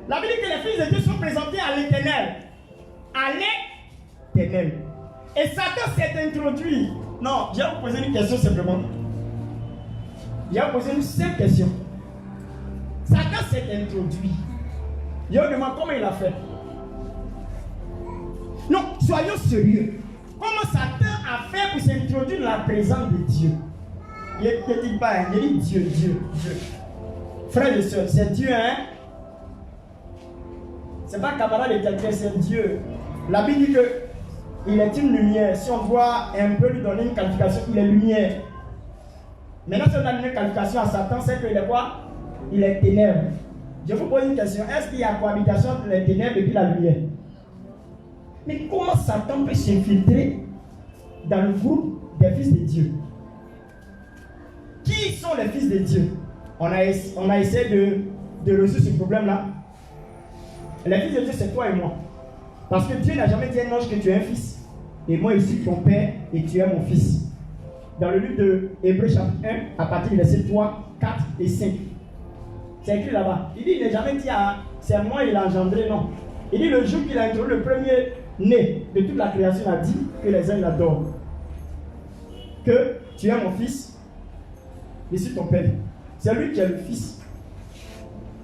[SPEAKER 1] La Bible dit que les fils de Dieu sont présentés à l'éternel. À l'éternel. Et Satan s'est introduit. Non, je vais vous poser une question simplement. Je vais vous poser une simple question. Satan s'est introduit. Je vous demande comment il a fait. Non, soyons sérieux. Comment Satan a fait pour s'introduire dans la présence de Dieu? Il ne dit pas, il dit Dieu, Dieu, Dieu. Frères et sœurs, c'est Dieu, hein? C'est pas camarade de quelqu'un, c'est Dieu. La Bible dit que il est une lumière. Si on doit un peu lui donner une qualification, il est lumière. Maintenant, si on donne une qualification à Satan, c'est qu'il est quoi? Il est ténèbres. Je vous pose une question. Est-ce qu'il y a cohabitation entre les ténèbres et puis la lumière? Mais comment Satan peut s'infiltrer dans le groupe des fils de Dieu? Qui sont les fils de Dieu? On a essayé de résoudre ce problème-là. Les fils de Dieu, c'est toi et moi. Parce que Dieu n'a jamais dit à un ange que tu es un fils. Et moi, ici, ton père, et tu es mon fils. Dans le livre de Hébreux chapitre 1, à partir du verset 3, 4 et 5. C'est écrit là-bas. Il dit, il n'a jamais dit c'est moi il a engendré, non. Il dit, le jour qu'il a introduit le premier né de toute la création, il a dit que les hommes l'adorent. Que tu es mon fils, et c'est ton père. C'est lui qui est le fils.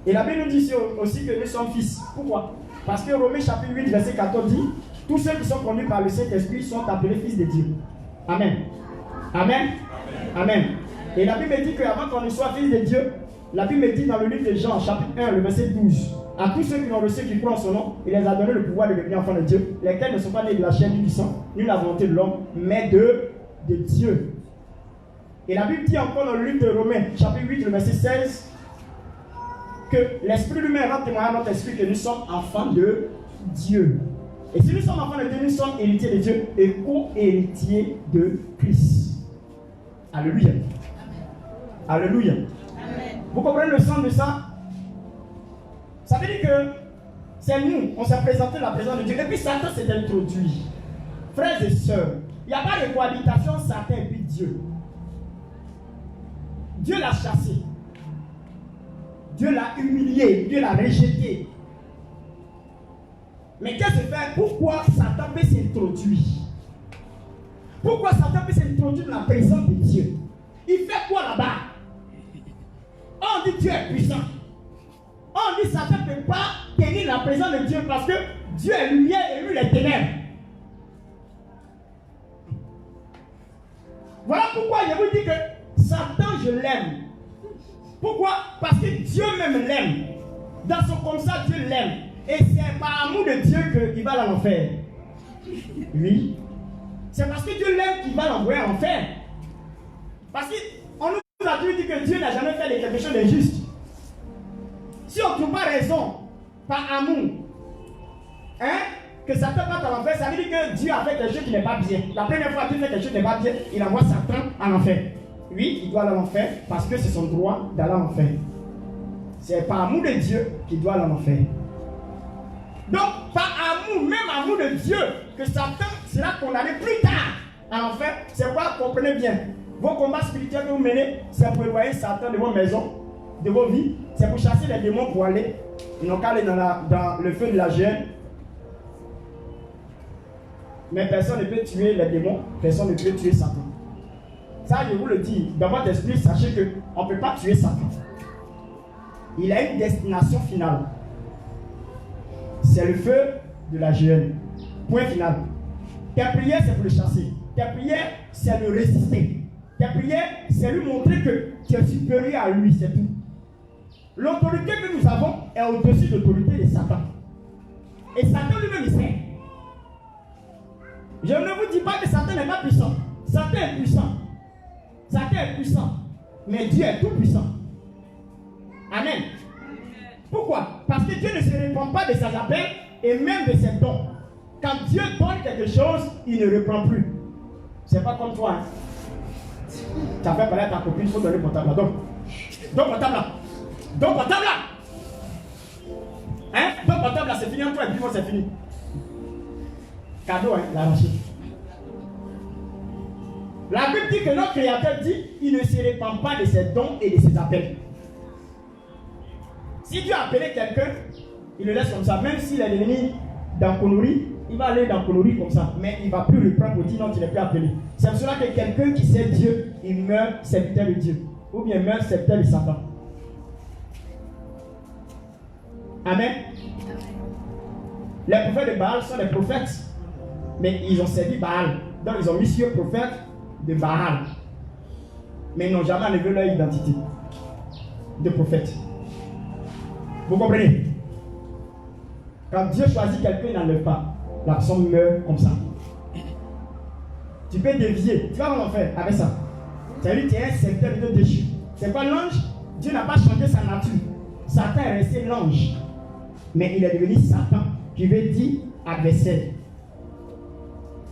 [SPEAKER 1] Et la Bible nous dit aussi que nous sommes fils. Pourquoi? Parce que Romains chapitre 8, verset 14 dit, tous ceux qui sont conduits par le Saint-Esprit sont appelés fils de Dieu. Amen. Amen. Amen. Et la Bible dit qu'avant qu'on ne soit fils de Dieu, la Bible dit dans le livre de Jean, chapitre 1, le verset 12, à tous ceux qui l'ont reçu, qui croient en son nom, il les a donné le pouvoir de devenir enfants de Dieu, lesquels ne sont pas nés de la chair ni du sang, ni de la volonté de l'homme, mais de Dieu. Et la Bible dit encore dans le livre de Romains, chapitre 8, le verset 16, que l'Esprit lui-même rend témoignage à notre esprit que nous sommes enfants de Dieu. Et si nous sommes enfants de Dieu, nous sommes héritiers de Dieu et co-héritiers de Christ. Alléluia. Alléluia. Amen. Vous comprenez le sens de ça? Ça veut dire que c'est nous, on s'est présenté la présence de Dieu. Et puis Satan s'est introduit. Frères et sœurs, il n'y a pas de cohabitation Satan et puis Dieu. Dieu l'a chassé. Dieu l'a humilié. Dieu l'a rejeté. Mais qu'est-ce que fait? Pourquoi Satan peut s'introduire? Pourquoi Satan peut s'introduire dans la présence de Dieu? Il fait quoi là-bas? On dit Dieu est puissant. On dit Satan ne peut pas tenir la présence de Dieu parce que Dieu est lumière et lui les ténèbres. Voilà pourquoi je vous dis que Satan, je l'aime. Pourquoi? Parce que Dieu même l'aime. Dans son comme ça, Dieu l'aime. Et c'est par amour de Dieu qu'il va dans l'enfer. Oui. C'est parce que Dieu l'aime qu'il va l'envoyer en enfer. Parce qu'on nous a toujours dit que Dieu n'a jamais fait de quelque chose d'injuste. Si on ne trouve pas raison, par amour, que Satan parte en enfer, ça veut dire que Dieu a fait quelque chose qui n'est pas bien. La première fois que Dieu fait quelque chose qui n'est pas bien, il envoie Satan en enfer. Oui, il doit aller en enfer parce que c'est son droit d'aller en enfer. C'est par amour de Dieu qu'il doit aller en enfer. Donc, par amour, même amour de Dieu, que Satan sera condamné plus tard en enfer. C'est quoi? Comprenez bien. Vos combats spirituels que vous menez, c'est pour éloigner Satan de vos maisons, de vos vies. C'est pour chasser les démons pour aller. Ils n'ont qu'à aller dans le feu de la gêne. Mais personne ne peut tuer les démons. Personne ne peut tuer Satan. Ça, je vous le dis. Dans votre esprit, sachez qu'on ne peut pas tuer Satan. Il a une destination finale. C'est le feu de la gêne. Point final. Ta prière, c'est pour le chasser. Ta prière, c'est le résister. Ta prière, c'est lui montrer que tu es supérieur à lui, c'est tout. L'autorité que nous avons est au-dessus de l'autorité de Satan. Et Satan lui-même, il sait. Je ne vous dis pas que Satan n'est pas puissant. Satan est puissant. Satan est puissant. Mais Dieu est tout puissant. Amen. Pourquoi? Parce que Dieu ne se répand pas de ses appels et même de ses dons. Quand Dieu donne quelque chose, il ne reprend plus. C'est pas comme toi. Tu as fait parler à ta copine, il faut donner portable là. Donc portable là. Donc portable là. Donc portable là, c'est fini entre toi et puis moi c'est fini. Cadeau, l'arraché. La Bible dit que notre Créateur dit il ne se répand pas de ses dons et de ses appels. Si Dieu a appelé quelqu'un, il le laisse comme ça. Même s'il est devenu dans Konori, il va aller dans Konori comme ça. Mais il ne va plus le prendre pour dire non, tu n'es plus appelé. C'est pour cela que quelqu'un qui sait Dieu, il meurt serviteur de Dieu. Ou bien meurt serviteur de Satan. Amen. Les prophètes de Baal sont des prophètes. Mais ils ont servi Baal. Donc ils ont mis sur prophète de Baal. Mais ils n'ont jamais enlevé leur identité de prophète. Vous comprenez? Quand Dieu choisit quelqu'un, il n'enlève pas. La personne meurt comme ça. Tu peux dévier. Tu vas en enfer avec ça. C'est-à-dire que tu es un serviteur de Dieu déchu. C'est quoi l'ange? Dieu n'a pas changé sa nature. Satan est resté l'ange. Mais il est devenu Satan, qui veut dire adversaire.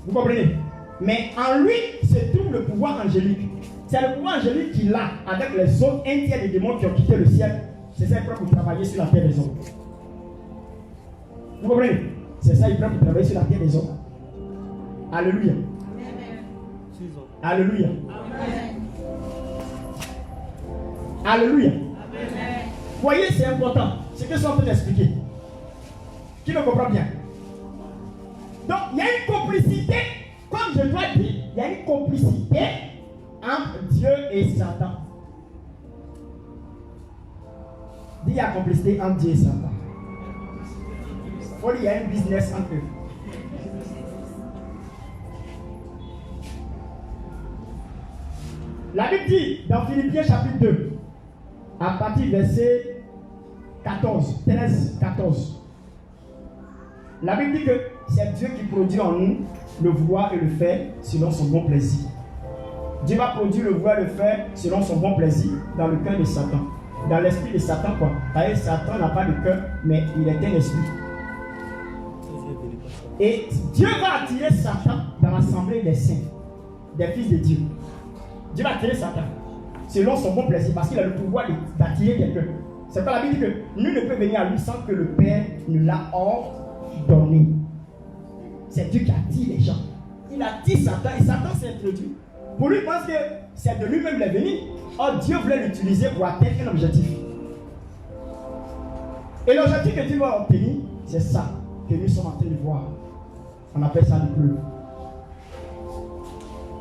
[SPEAKER 1] Vous comprenez? Mais en lui se trouve le pouvoir angélique. C'est le pouvoir angélique qu'il a avec les autres un tiers des démons qui ont quitté le ciel. C'est ça, il prend pour travailler sur la terre des hommes. Vous comprenez? C'est ça, il prend pour travailler sur la terre des hommes. Alléluia. Alléluia. Alléluia. Voyez, c'est important. C'est ce que je suis en train d'expliquer. Qui le comprend bien? Donc, il y a une complicité, comme je dois dire, il y a une complicité entre Dieu et Satan. Il y a complicité entre Dieu et Satan. Il y a un business entre eux. La Bible dit dans Philippiens chapitre 2, à partir du verset 14, 13, 14. La Bible dit que c'est Dieu qui produit en nous le vouloir et le faire selon son bon plaisir. Dieu va produire le vouloir et le faire selon son bon plaisir dans le cœur de Satan. Dans l'esprit de Satan, quoi. Parce que Satan n'a pas de cœur, mais il est un esprit. Et Dieu va attirer Satan dans l'assemblée des saints, des fils de Dieu. Dieu va attirer Satan selon son bon plaisir, parce qu'il a le pouvoir d'attirer quelqu'un. C'est pas la Bible dit que nul ne peut venir à lui sans que le Père ne l'a ordonné. C'est Dieu qui attire les gens. Il attire Satan et Satan s'est introduit. Pour lui, il pense que c'est de lui-même le venu. Or, Dieu voulait l'utiliser pour atteindre un objectif. Et l'objectif que Dieu va obtenir, c'est ça que nous sommes en train de voir. On appelle ça l'épreuve.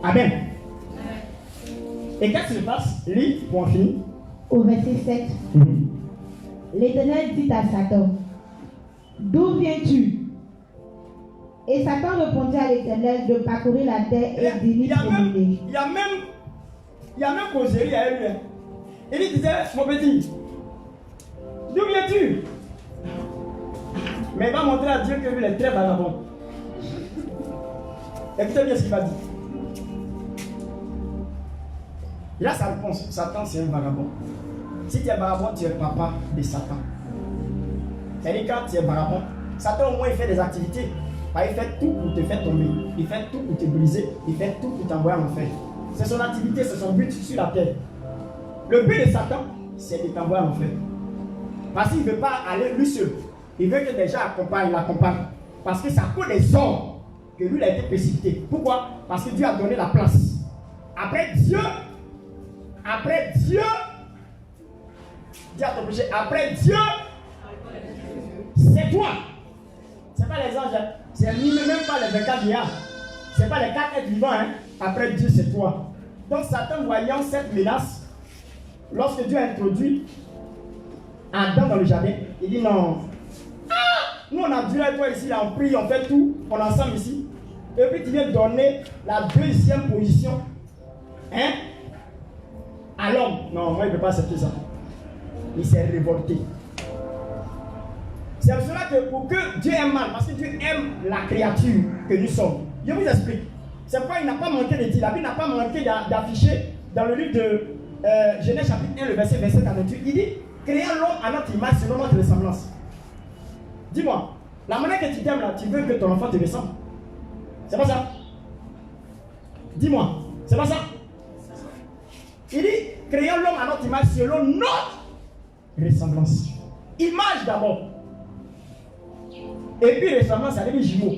[SPEAKER 1] Amen. Et qu'est-ce qui se passe? Lis pour en finir.
[SPEAKER 2] Au verset 7. L'Éternel dit à Satan, d'où viens-tu? Et Satan répondit à l'Éternel de parcourir la terre et d'y promener.
[SPEAKER 1] Il y a même causerie à lui. Il lui disait, mon petit, d'où viens-tu? Mais il va montrer à Dieu que lui est très vagabond. Écoutez bien ce qu'il va dire. Il a sa réponse. Satan, c'est un vagabond. Si tu es vagabond, tu es le papa de Satan. C'est-à-dire quand tu es vagabond, Satan au moins il fait des activités. Il fait tout pour te faire tomber. Il fait tout pour te briser. Il fait tout pour t'envoyer en enfer. C'est son activité, c'est son but sur la terre. Le but de Satan, c'est de t'envoyer en enfer. Parce qu'il ne veut pas aller lui seul. Il veut que des gens l'accompagnent. Parce que c'est à cause des hommes que lui a été précipité. Pourquoi? Parce que Dieu a donné la place. Après Dieu, dis à ton péché, après Dieu, c'est toi. C'est pas les anges, c'est même pas les 24 milliards. C'est pas les 4 êtres vivants. Après Dieu, c'est toi. Donc Satan, voyant cette menace, lorsque Dieu a introduit Adam dans le jardin, il dit non. Nous on a dû être toi ici, là, on prie, on fait tout, on est ensemble ici. Et puis tu viens donner la deuxième position à l'homme. Non, moi il ne peut pas accepter ça. Il s'est révolté. C'est pour cela que pour que Dieu aime mal, parce que Dieu aime la créature que nous sommes. Je vous explique. C'est pourquoi il n'a pas manqué de dire, la Bible n'a pas manqué d'afficher dans le livre de Genèse chapitre 1, le verset 48, il dit, créons l'homme à notre image selon notre ressemblance. Dis-moi, la manière que tu t'aimes là, tu veux que ton enfant te ressemble. C'est pas ça? Dis-moi, c'est pas ça? Il dit, créons l'homme à notre image selon notre ressemblance. Image d'abord. Et puis ressemblance, ça veut dire jumeaux.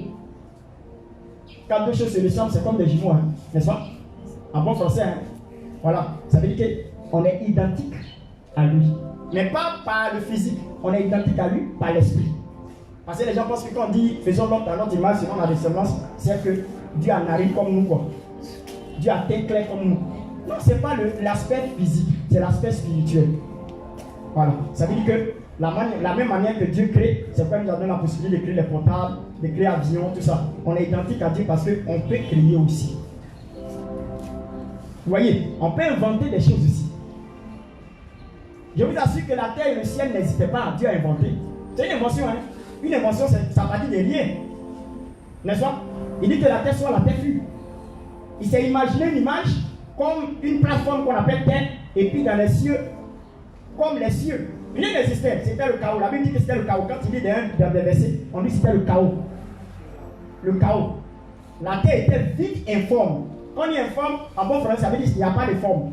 [SPEAKER 1] Quand deux choses se ressemblent, c'est comme des jumeaux, n'est-ce pas? En bon français, voilà. Ça veut dire qu'on est identique à lui. Mais pas par le physique. On est identique à lui par l'esprit. Parce que les gens pensent que quand on dit faisons l'homme à notre image selon la ressemblance, c'est que Dieu a narine comme nous, quoi. Dieu a teint clair comme nous. Non, ce n'est pas l'aspect physique, c'est l'aspect spirituel. Voilà. Ça veut dire que la même manière que Dieu crée, c'est pourquoi nous avons la possibilité de créer les portables, de créer avions, tout ça. On est identique à Dieu parce qu'on peut créer aussi. Vous voyez, on peut inventer des choses aussi. Je vous assure que la terre et le ciel n'hésitaient pas à Dieu à inventer. C'est une invention, hein. Une invention, ça partit de rien. N'est-ce pas? Il dit que la terre soit la terre fut. Il s'est imaginé une image comme une plateforme qu'on appelle terre, et puis dans les cieux, comme les cieux. Rien n'existait, c'était le chaos. La Bible dit que c'était le chaos. Quand il dit dans des versets, on dit que c'était le chaos. Le chaos. La terre était vide, informe. Quand on dit informe, en bon français, ça veut dire qu'il n'y a pas de forme.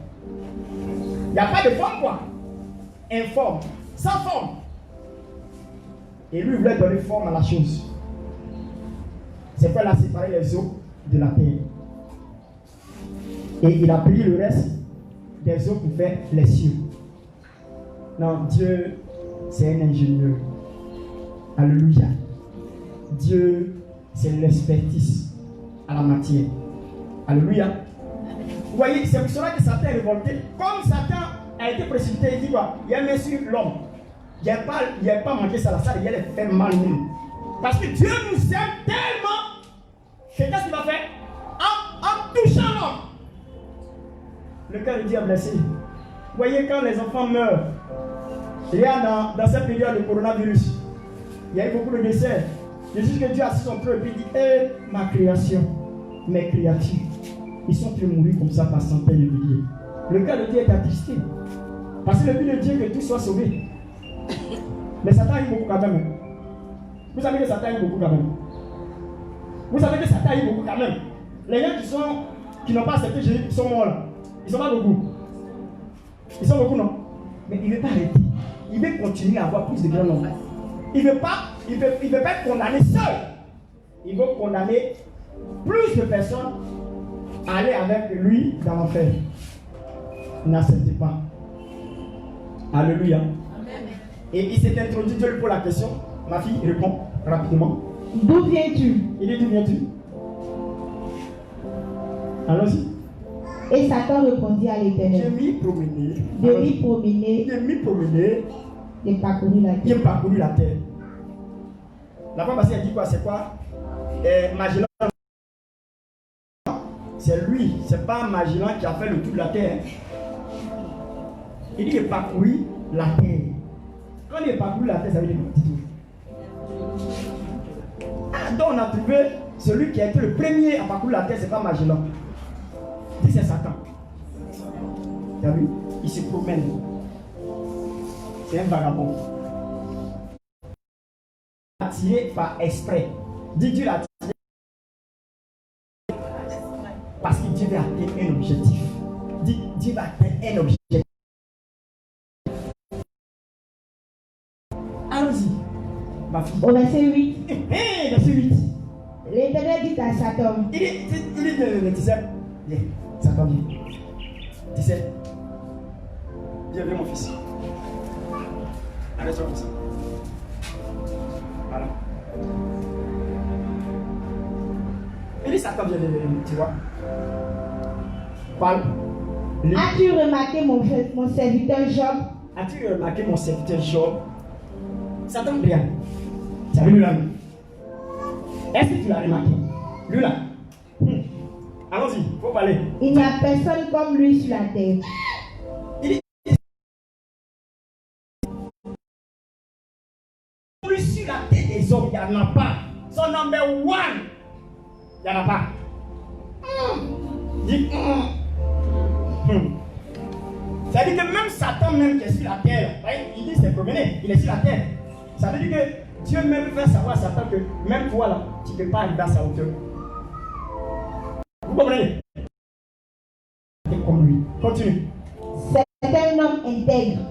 [SPEAKER 1] Il n'y a pas de forme, quoi. Informe, sans forme. Et lui, il voulait donner forme à la chose. C'est pourquoi il a séparé les eaux de la terre. Et il a pris le reste des eaux pour faire les cieux. Non, Dieu, c'est un ingénieur. Alléluia. Dieu, c'est l'expertise à la matière. Alléluia. Vous voyez, c'est pour cela que Satan est révolté. Comme Satan a été précipité, il dit quoi? Il a mis sur l'homme. Il n'a pas manqué ça, ça il a fait mal nous. Parce que Dieu nous aime tellement que qu'est-ce qu'il va faire? En touchant l'homme, le cœur de Dieu est blessé. Vous voyez, quand les enfants meurent, il y a dans cette période de coronavirus, il y a eu beaucoup de décès. Je dis que Dieu a assis son trône et puis il dit, ma création, mes créatures, ils sont tous mourir comme ça par centaines de milliers. Le cœur de Dieu est attristé. Parce que le but de Dieu est que tout soit sauvé. Mais Satan aime beaucoup quand même. Vous savez que Satan aime beaucoup quand même. Vous savez que Satan aime beaucoup quand même. Les gens qui n'ont pas accepté Jésus sont morts là. Ils ne sont pas beaucoup. Ils sont beaucoup, non? Mais il ne veut pas arrêter. Il veut continuer à avoir plus de grands nombres. Il ne veut pas être condamné seul. Il veut condamner plus de personnes aller avec lui dans l'enfer. N'acceptez pas. Alléluia. Et il s'est introduit, Dieu lui pose la question. Ma fille répond rapidement.
[SPEAKER 2] D'où viens-tu?
[SPEAKER 1] Il dit, d'où viens-tu? Allons-y.
[SPEAKER 2] Et Satan répondit à
[SPEAKER 1] Je
[SPEAKER 2] l'Éternel.
[SPEAKER 1] m'y promener.
[SPEAKER 2] De m'y promener,
[SPEAKER 1] Je m'y promener.
[SPEAKER 2] de parcourir la
[SPEAKER 1] Il a
[SPEAKER 2] terre.
[SPEAKER 1] parcouru la terre. La fois passée, elle dit quoi? C'est quoi? Magellan. C'est lui, c'est pas Magellan qui a fait le tour de la terre. Il dit qu'il a parcouru la terre. Quand il a parcouru la terre, ça veut dire quoi? Ah, donc on a trouvé celui qui a été le premier à parcourir la terre, c'est pas Magellan. Il dit c'est Satan. Tu as vu? Il se promène. C'est un vagabond. Attiré par exprès. Dis Dieu l'a attiré parce que Dieu va atteindre un objectif. Dis Dieu va atteindre un objectif. Allons-y, ma fille.
[SPEAKER 2] Au verset 8,
[SPEAKER 1] Verset 8.
[SPEAKER 2] l'Éternel dit à Satan.
[SPEAKER 1] Il dit, tu sais, viens, Satan, viens. Tu sais, viens, mon fils. Allez, toi, comme ça. Voilà. Il dit, Satan, viens, tu vois. Parle.
[SPEAKER 2] As-tu remarqué mon serviteur Job?
[SPEAKER 1] As-tu remarqué mon serviteur Job? Satan, regarde. Tu as vu lui là? Est-ce que tu l'as remarqué? Lui là. Allons-y, il faut parler.
[SPEAKER 2] Il n'y a personne comme lui sur la terre.
[SPEAKER 1] Lui sur la tête des hommes, il n'y en a pas. Son number one, il n'y en a pas. Dis, ça veut dire que même Satan même qui est sur la terre, il dit c'est promené, il est sur la terre. Ça veut dire que Dieu même fait savoir à Satan que même toi là, tu ne peux pas arriver à sa hauteur. Vous comprenez? C'est comme lui. Continue.
[SPEAKER 2] C'est un homme intègre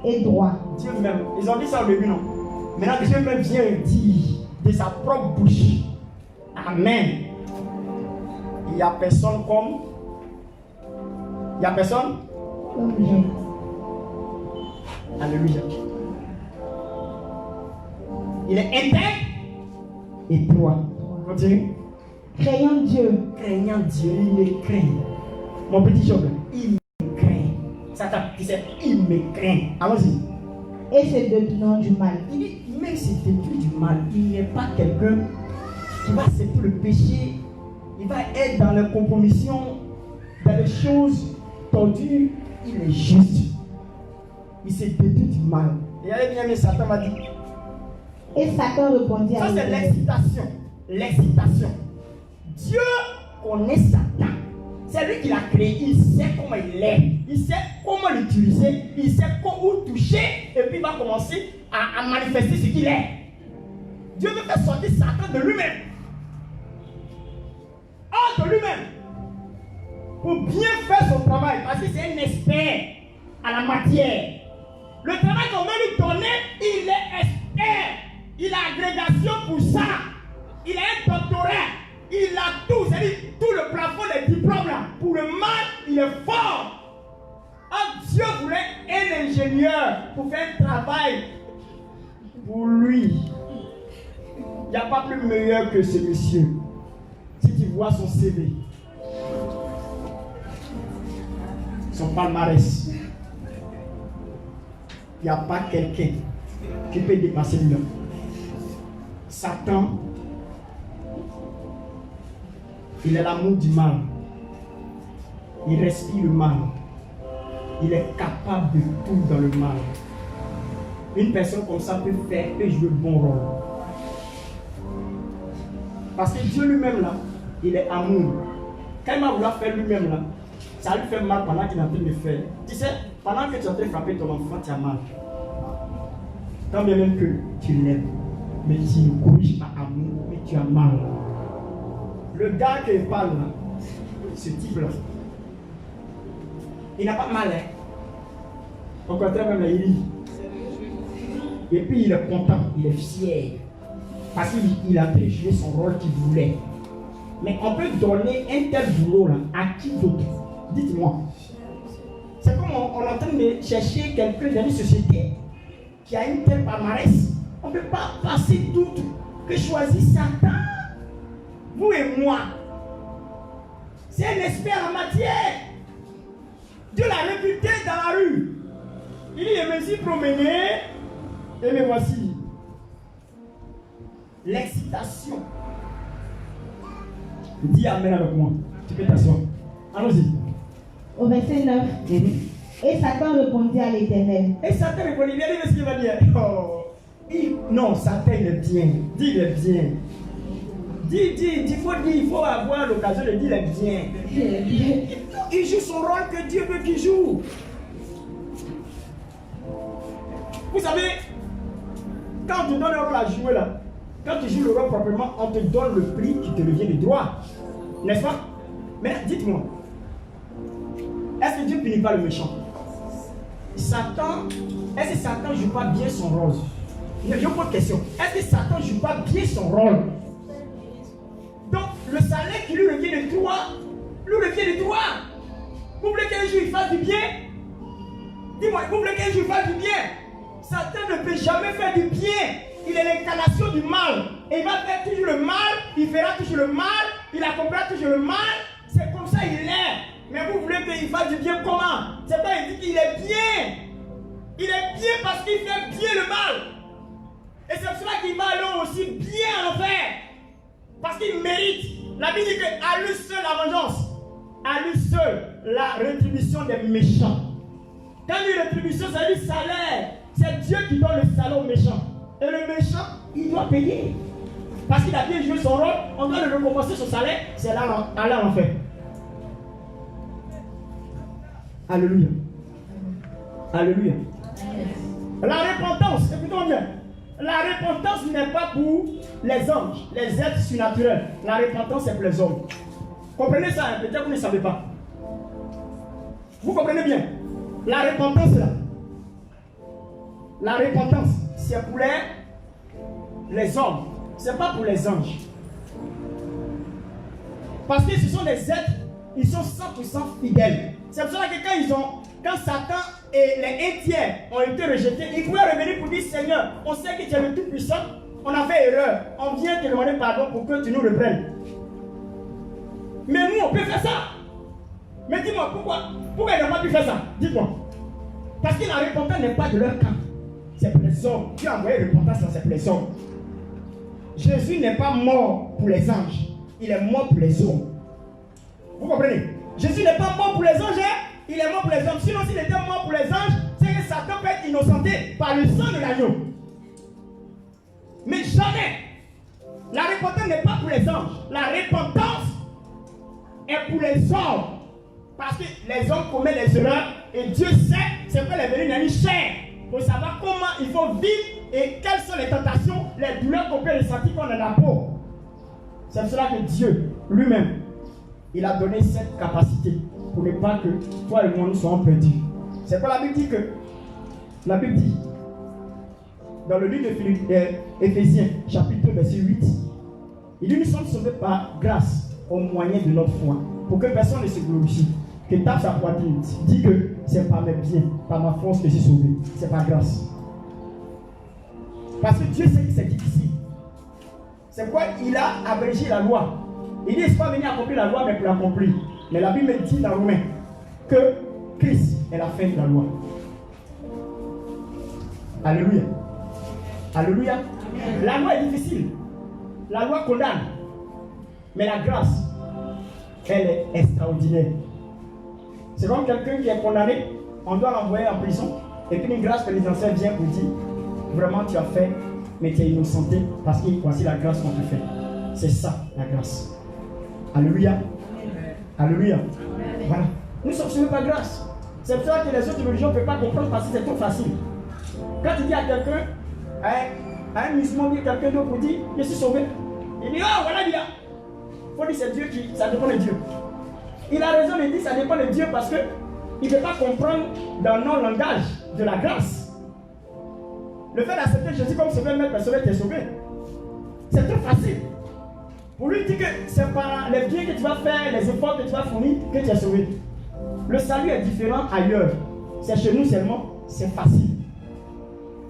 [SPEAKER 2] et droit.
[SPEAKER 1] Dieu même, ils ont dit ça au début, non? Maintenant Dieu même vient dire de sa propre bouche. Amen. Il n'y a personne comme. Il n'y a personne.
[SPEAKER 2] Comme Job.
[SPEAKER 1] Alléluia. Il est intègre et droit. Continue.
[SPEAKER 2] Craignant Dieu.
[SPEAKER 1] Craignant Dieu, il me craint. Mon petit Job, il me craint. Satan, tu sais, il me craint. Allons-y.
[SPEAKER 2] Et se détournant du mal.
[SPEAKER 1] Il dit, même si tu es du mal, il n'y a pas quelqu'un qui va accepter le péché. Il va être dans les compromissions, dans les choses tordues. Il est juste. Il s'est détourné du mal. Et allez bien, mais Satan m'a dit.
[SPEAKER 2] Et Satan répondit à
[SPEAKER 1] Ça, c'est
[SPEAKER 2] l'Éternel.
[SPEAKER 1] l'excitation. L'excitation. Dieu connaît Satan. C'est lui qui l'a créé. Il sait comment il est. Il sait comment l'utiliser. Il sait comment toucher. Et puis il va commencer à manifester ce qu'il est. Dieu veut faire sortir Satan de lui-même. Hors de lui-même. Pour bien faire son travail. Parce que c'est un expert à la matière. Le travail qu'on va lui donner, il est expert. Il a agrégation pour ça. Il a un doctorat. Il a tout. C'est-à-dire tout le plafond des diplômes là. Pour le mal, il est fort. Oh, Dieu voulait un ingénieur pour faire un travail pour lui. Il n'y a pas plus meilleur que ce monsieur. Si tu vois son CV, son palmarès, il n'y a pas quelqu'un qui peut dépasser lui. Satan, il est l'amour du mal. Il respire le mal. Il est capable de tout dans le mal. Une personne comme ça peut jouer le bon rôle. Parce que Dieu lui-même là, il est amour. Quand il m'a voulu faire lui-même là, ça lui fait mal pendant qu'il est en train de le faire. Tu sais, pendant que tu es en train de frapper ton enfant, tu as mal. Quand bien même que tu l'aimes, mais tu ne corriges pas amour, mais tu as mal. Le gars qui parle là, ce type là, il n'a pas mal, hein. Au contraire, même là, il rit. Et puis il est content, il est fier. Parce qu'il a en train de jouer son rôle qu'il voulait. Mais on peut donner un tel boulot là à qui d'autre? Dites-moi. C'est comme on est en train de chercher quelqu'un dans une société qui a une telle palmarès. On ne peut pas passer doute que choisir Satan. Vous et moi. C'est un expert en matière. Dieu l'a réputé dans la rue. Il dit, je me suis promené et me voici. L'excitation. Dis amen avec moi. Tu peux t'asseoir. Allons-y.
[SPEAKER 2] Au verset 9. Et Satan répondit à l'Éternel.
[SPEAKER 1] Et Satan répondit, viens dire ce qu'il va dire. Oh. Non, Satan il est bien. Dis il est bien. Il faut avoir l'occasion de dire il est bien. Il joue son rôle que Dieu veut qu'il joue. Vous savez, quand tu donnes un rôle à jouer là, quand tu joues le rôle proprement, on te donne le prix qui te revient de droit. N'est-ce pas? Mais dites-moi, est-ce que Dieu punit pas le méchant? Satan, est-ce que Satan ne joue pas bien son rôle? Je vous pose une question. Est-ce que Satan ne joue pas bien son rôle? Donc, le salaire qui lui revient de droit, lui revient de droit. Vous voulez qu'un jour il fasse du bien? Dis-moi, vous voulez qu'un jour il fasse du bien? Satan ne peut jamais faire du bien. Il est l'incarnation du mal. Et il va faire toujours le mal. Il fera toujours le mal. Il accomplira toujours le mal. C'est comme ça il est. Mais vous voulez qu'il fasse du bien comment? C'est pas il dit qu'il est bien. Il est bien parce qu'il fait bien le mal. Et c'est pour cela qu'il va aller aussi bien en enfer. Parce qu'il mérite. La Bible dit qu'à lui seul la vengeance. À lui seul la rétribution des méchants. Quand il dit rétribution, ça veut dire salaire. C'est Dieu qui donne le salaire aux méchants. Et le méchant, il doit payer. Parce qu'il a bien joué son rôle, on doit le récompenser son salaire, c'est là aller en enfer. Alléluia. Alléluia. La repentance, écoutons bien. La repentance n'est pas pour les anges, les êtres surnaturels. La repentance, c'est pour les hommes. Comprenez ça, peut-être que vous ne savez pas. Vous comprenez bien. La repentance, là. La repentance, c'est pour les hommes. Ce n'est pas pour les anges. Parce que ce sont des êtres, ils sont 100% fidèles. C'est pour ça que quand Satan et les un tiers ont été rejetés, ils pouvaient revenir pour dire, Seigneur, on sait que tu es le Tout-Puissant, on a fait erreur, on vient te demander pardon pour que tu nous reprennes. Mais nous, on peut faire ça. Mais dis-moi, pourquoi ils n'ont pas pu faire ça? Dites-moi. Parce que la repentance n'est pas de leur camp. C'est pour les hommes. Dieu a envoyé la repentance, c'est pour les hommes. Jésus n'est pas mort pour les anges. Il est mort pour les hommes. Vous comprenez? Jésus n'est pas mort pour les anges, hein? Il est mort pour les hommes. Sinon, s'il était mort pour les anges, c'est que Satan peut être innocenté par le sang de l'agneau. Mais jamais. La repentance n'est pas pour les anges. La repentance est pour les hommes. Parce que les hommes commettent des erreurs et Dieu sait c'est quoi les venus dans une chair. Pour savoir comment il faut vivre et quelles sont les tentations, les douleurs qu'on peut ressentir quand on a la peau. C'est pour cela que Dieu lui-même, il a donné cette capacité pour ne pas que toi et moi nous soyons perdus. C'est quoi la Bible dit que? La Bible dit, dans le livre d'Éphésiens, chapitre 2, verset 8, il dit nous sommes sauvés par grâce au moyen de notre foi, pour que personne ne se glorifie. Que tape sa poitrine, dit que c'est par mes biens, par ma force que je suis sauvé. C'est par grâce. Parce que Dieu sait que c'est difficile. C'est pourquoi il a abrégé la loi. Il dit, il n'est pas venu accomplir la loi, mais pour l'accomplir. Mais la Bible dit dans Romains que Christ est la fin de la loi. Alléluia. Alléluia. Amen. La loi est difficile. La loi condamne. Mais la grâce, elle est extraordinaire. C'est comme quelqu'un qui est condamné, on doit l'envoyer en prison, et puis une grâce pénitentiaire vient pour dire, vraiment tu as fait, mais tu es innocenté, parce que voici la grâce qu'on te fait. C'est ça, la grâce. Alléluia. Alléluia. Voilà. Nous sommes sauvés par grâce. C'est pour ça que les autres religions ne peuvent pas comprendre parce que c'est trop facile. Quand tu dis à quelqu'un, à un musulman, dit à quelqu'un d'autre pour dire, je suis sauvé. Il dit, oh voilà bien. Il faut dire c'est Dieu qui, ça dépend de Dieu. Il a raison de dire ça dépend de Dieu parce qu'il ne peut pas comprendre dans nos langages de la grâce. Le fait d'accepter Jésus comme sauveur, même personne t'est sauvé. C'est trop facile. Pour lui dire que c'est par les biens que tu vas faire, les efforts que tu vas fournir, que tu es sauvé. Le salut est différent ailleurs. C'est chez nous seulement, c'est facile.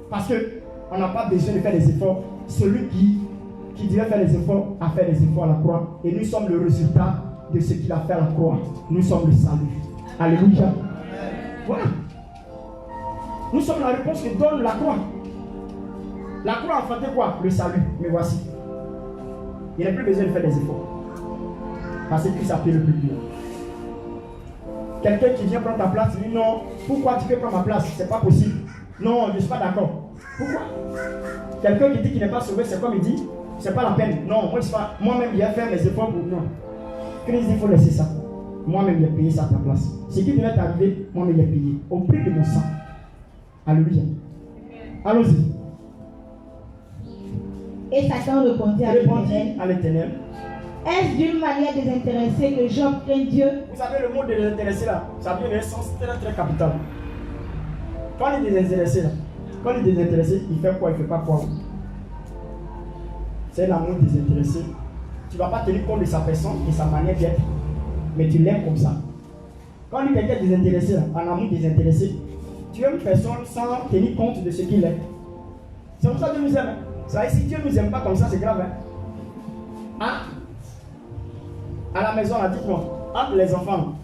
[SPEAKER 1] Parce qu'on n'a pas besoin de faire des efforts. Celui qui devait faire les efforts a fait les efforts à la croix. Et nous sommes le résultat de ce qu'il a fait à la croix. Nous sommes le salut. Alléluia. Voilà. Nous sommes la réponse que donne la croix. La croix a enfanté quoi? Le salut. Mais voici. Il n'a plus besoin de faire des efforts. Parce que Christ a payé le plus dur. Quelqu'un qui vient prendre ta place, dit non, pourquoi tu peux prendre ma place? C'est pas possible. Non, je ne suis pas d'accord. Pourquoi? Quelqu'un qui dit qu'il n'est pas sauvé, c'est comme il dit, c'est pas la peine. Non, moi-même, j'ai fait mes efforts pour non. Christ, il faut laisser ça. Moi-même, j'ai payé ça à ta place. Ce qui devait t'arriver, moi-même, j'ai payé. Au prix de mon sang. Alléluia. Allons-y.
[SPEAKER 2] Et Satan répondit à
[SPEAKER 1] l'Éternel.
[SPEAKER 2] Est-ce d'une manière désintéressée que Job craint Dieu?
[SPEAKER 1] Vous savez, le mot désintéressé là, ça vient d'un sens très très capital. Quand il est désintéressé là, quand il est désintéressé, il fait quoi? Il ne fait pas quoi? C'est l'amour désintéressé. Tu ne vas pas tenir compte de sa personne et sa manière d'être, mais tu l'aimes comme ça. Quand il est quelqu'un désintéressé là, en amour désintéressé, tu aimes une personne sans tenir compte de ce qu'il est. C'est pour ça que Dieu nous aime. Ça, si Dieu ne nous aime pas comme ça, c'est grave. Hein? À la maison, là, dites-moi, entre les enfants,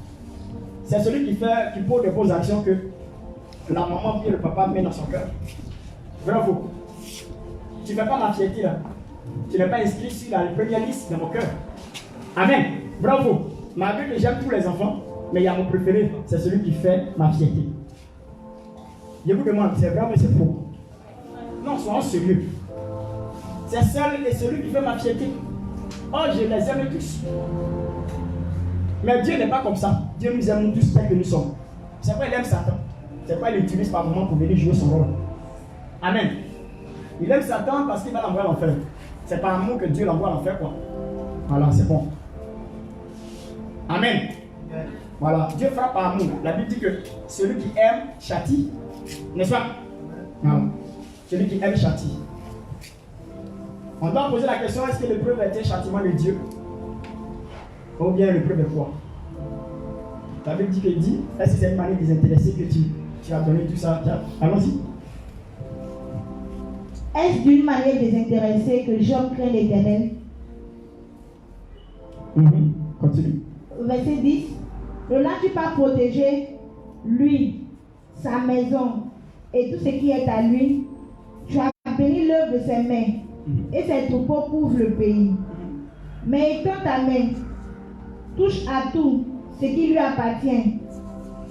[SPEAKER 1] c'est celui qui pose des bonnes actions que la maman et le papa mettent dans son cœur. Bravo. Tu ne fais pas ma fierté là. Tu n'es pas inscrit sur la première liste de mon cœur. Amen. Bravo. Malgré que j'aime tous les enfants, mais il y a mon préféré, c'est celui qui fait ma fierté. Je vous demande, c'est vrai ou c'est faux? Non, soyons sérieux. C'est seul et celui qui fait ma fierté. Oh, je les aime tous. Mais Dieu n'est pas comme ça. Dieu nous aime tous tels que nous sommes. C'est pourquoi il aime Satan. C'est pourquoi il l'utilise par moment pour venir jouer son rôle. Amen. Il aime Satan parce qu'il va l'envoyer à l'enfer. C'est par amour que Dieu l'envoie à l'enfer, quoi. Voilà, c'est bon. Amen. Voilà, Dieu frappe par amour. La Bible dit que celui qui aime châtie. N'est-ce pas? Voilà. Celui qui aime châtie. On doit poser la question, est-ce que l'épreuve est un châtiment de Dieu? Ou bien l'épreuve est quoi? La Bible dit qu'il dit, est-ce que c'est une manière désintéressée que tu as donné tout ça? Allons-y.
[SPEAKER 2] Est-ce d'une manière désintéressée que Job craint l'Éternel?
[SPEAKER 1] Continue.
[SPEAKER 2] Verset 10. Ne l'as-tu pas protégé, lui, sa maison et tout ce qui est à lui? Tu as béni l'œuvre de ses mains et ses troupeaux couvrent le pays. Mais étends ta main, touche à tout ce qui lui appartient,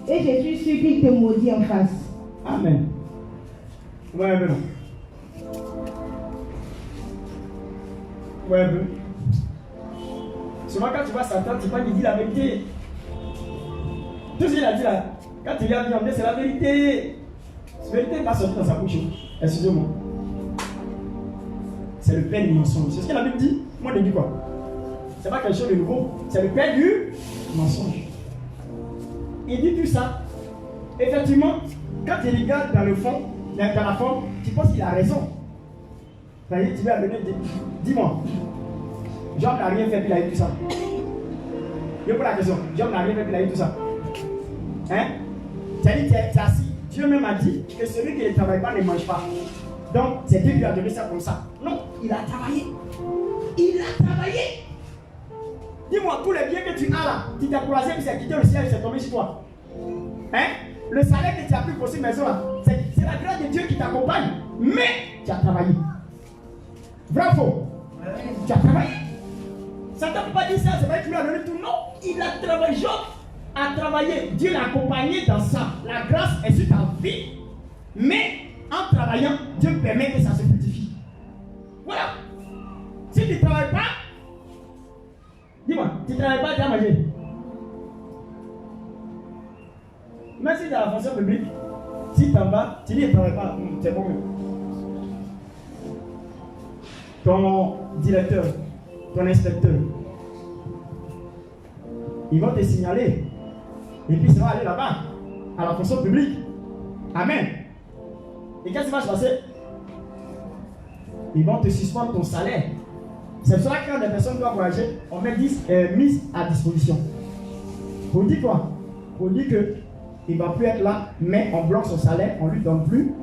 [SPEAKER 2] et je suis sûr qu'il te maudit en face.
[SPEAKER 1] Amen. Ouais, ben. Ouais, ben. Souvent, quand tu vois Satan, tu vas lui dire la vérité. Tout ce qu'il a dit là, quand il a dit en c'est la vérité. La vérité n'est pas sortie dans sa bouche. Excusez-moi. C'est le père du mensonge. C'est ce que la Bible dit. Moi, je dis quoi? C'est pas quelque chose de nouveau. C'est le père du mensonge. Il dit tout ça. Effectivement, quand tu regardes dans le fond, dans la forme, tu penses qu'il a raison. Tu vas donner, dis-moi. Job n'a rien fait, puis il a eu tout ça. Je pose la question. Job n'a rien fait, puis il a eu tout ça. Hein? C'est-à-dire, tu es assis. Dieu même a dit que celui qui ne travaille pas ne mange pas. Donc, c'est Dieu qui lui a donné ça comme ça. Non, il a travaillé. Il a travaillé. Dis-moi, tous les biens que tu as là, tu t'es croisé, puis c'est quitté le ciel, c'est tombé sur toi. Hein? Le salaire que tu as pris pour cette maison-là, c'est la grâce de Dieu qui t'accompagne. Mais tu as travaillé. Bravo. Tu as travaillé. Ça ne t'a pas dit ça, c'est vrai que tu lui as donné tout. Non, il a travaillé. Job a travaillé. Dieu l'a accompagné dans ça. La grâce est sur ta vie. Mais en travaillant, Dieu permet que ça se fructifie. Voilà. Si tu ne travailles pas, dis-moi, tu ne travailles pas, tu as mangé. Même si tu as la fonction publique, si tu en vas, tu dis que tu ne travailles pas, c'est bon. Ton directeur, ton inspecteur, ils vont te signaler. Et puis ça va aller là-bas, à la fonction publique. Amen. Et qu'est-ce qui va se passer? Ils vont te suspendre ton salaire. C'est pour cela que quand des personnes doivent voyager, on met mise à disposition. Pour dire quoi? Pour dire qu'il ne va plus être là, mais on bloque son salaire, on ne lui donne plus.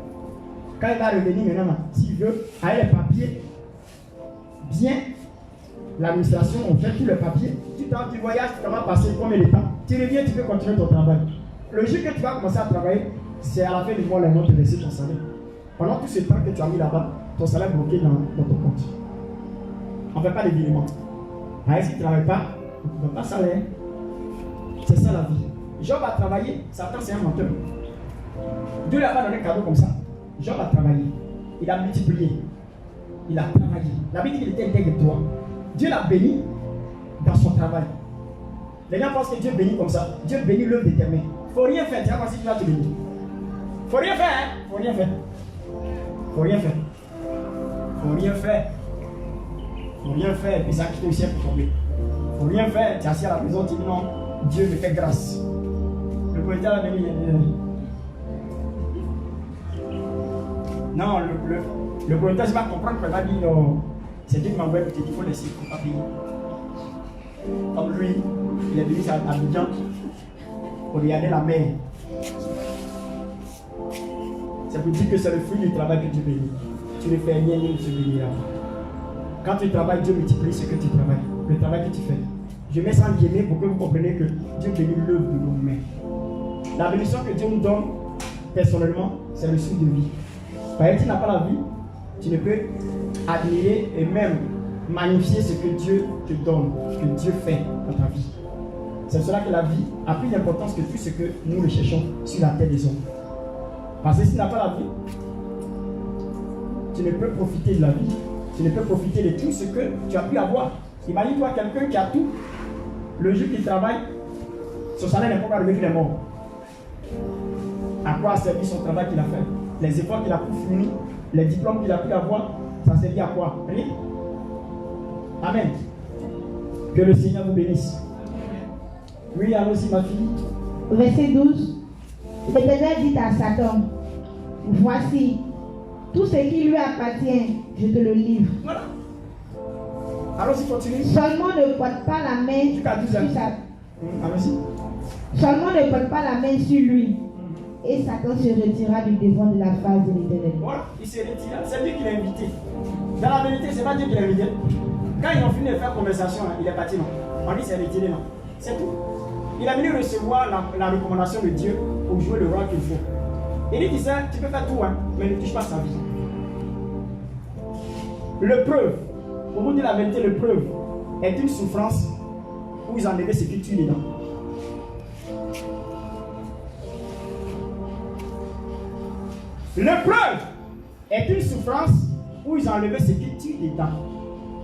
[SPEAKER 1] Quand il va revenir maintenant, s'il veut, avec les papiers, bien, l'administration, on fait tous les papiers. Tu voyages, tu vas passer combien de temps? Tu reviens, tu peux continuer ton travail. Le jour que tu vas commencer à travailler, c'est à la fin du mois, les mois te verser ton salaire. Pendant tout ce temps que tu as mis là-bas, ton salaire est bloqué dans ton compte. On ne fait pas d'événements. Si tu ne travailles pas, on ne fait pas de salaire. C'est ça la vie. Job a travaillé, Satan c'est un menteur. Dieu ne lui a pas donné un cadeau comme ça. Job a travaillé, il a multiplié, il a travaillé. La Bible dit qu'il était intègre de toi. Dieu l'a béni dans son travail. Les gens pensent que Dieu bénit comme ça. Dieu bénit l'œuvre de tes mains. Il ne faut rien faire, tu vas voir si tu vas te bénir. Il ne faut rien faire, hein? Il ne faut rien faire. Il ne faut rien faire. Il ne faut rien faire. Il ne faut rien faire, et puis ça quitte le ciel pour tomber. Il ne faut rien faire, tu es assis à la maison, tu dis non, Dieu me fait grâce. Le prophète a venu. Non, le prophète ne va pas comprendre qu'il va dire non. C'est Dieu qui m'a envoyé pour te dire qu'il faut laisser, il ne faut pas payer. Comme lui, il est venu à Abidjan pour regarder la mer. C'est pour dire que c'est le fruit du travail que tu bénis. Tu ne fais rien, Dieu te bénira. Quand tu travailles, Dieu multiplie ce que tu travailles, le travail que tu fais. Je mets ça en guillemets pour que vous compreniez que Dieu bénit l'œuvre de nos mains. La bénédiction que Dieu nous donne, personnellement, c'est le souffle de vie. Parce que tu n'as pas la vie, tu ne peux admirer et même magnifier ce que Dieu te donne, que Dieu fait dans ta vie. C'est pour cela que la vie a plus d'importance que tout ce que nous recherchons sur la terre des hommes. Parce que si tu n'as pas la vie, tu ne peux profiter de la vie. Tu ne peux profiter de tout ce que tu as pu avoir. Imagine-toi quelqu'un qui a tout. Le jour qu'il travaille, son salaire n'est pas arrivé qu'il est mort. À quoi a servi son travail qu'il a fait? Les efforts qu'il a pu fournir, les diplômes qu'il a pu avoir, ça servi à quoi? Rien. Amen. Que le Seigneur vous bénisse. Oui, allons-y ma fille.
[SPEAKER 2] Verset 12. L'Éternel dit à Satan, voici, tout ce qui lui appartient, je te le livre.
[SPEAKER 1] Voilà. Allons-y, continue.
[SPEAKER 2] Seulement ne porte pas la main sur sa...
[SPEAKER 1] Allons-y.
[SPEAKER 2] Seulement ne porte pas la main sur lui. Et Satan se retira du devant de la face de l'Éternel.
[SPEAKER 1] Voilà, il se retira. C'est lui qui l'a invité. Dans la vérité, c'est pas Dieu qui l'a invité. Quand ils ont fini de faire conversation, il est parti, non. On dit c'est retiré, non. C'est tout. Il a venu recevoir la recommandation de Dieu pour jouer le rôle qu'il faut. Il dit ça, tu peux faire tout, hein, mais ne touche pas sa vie. Le preuve, pour vous dire la vérité, le preuve est une souffrance où ils enlevaient ce qui tue dedans. Le preuve est une souffrance où ils enlevaient ce qui tue dedans.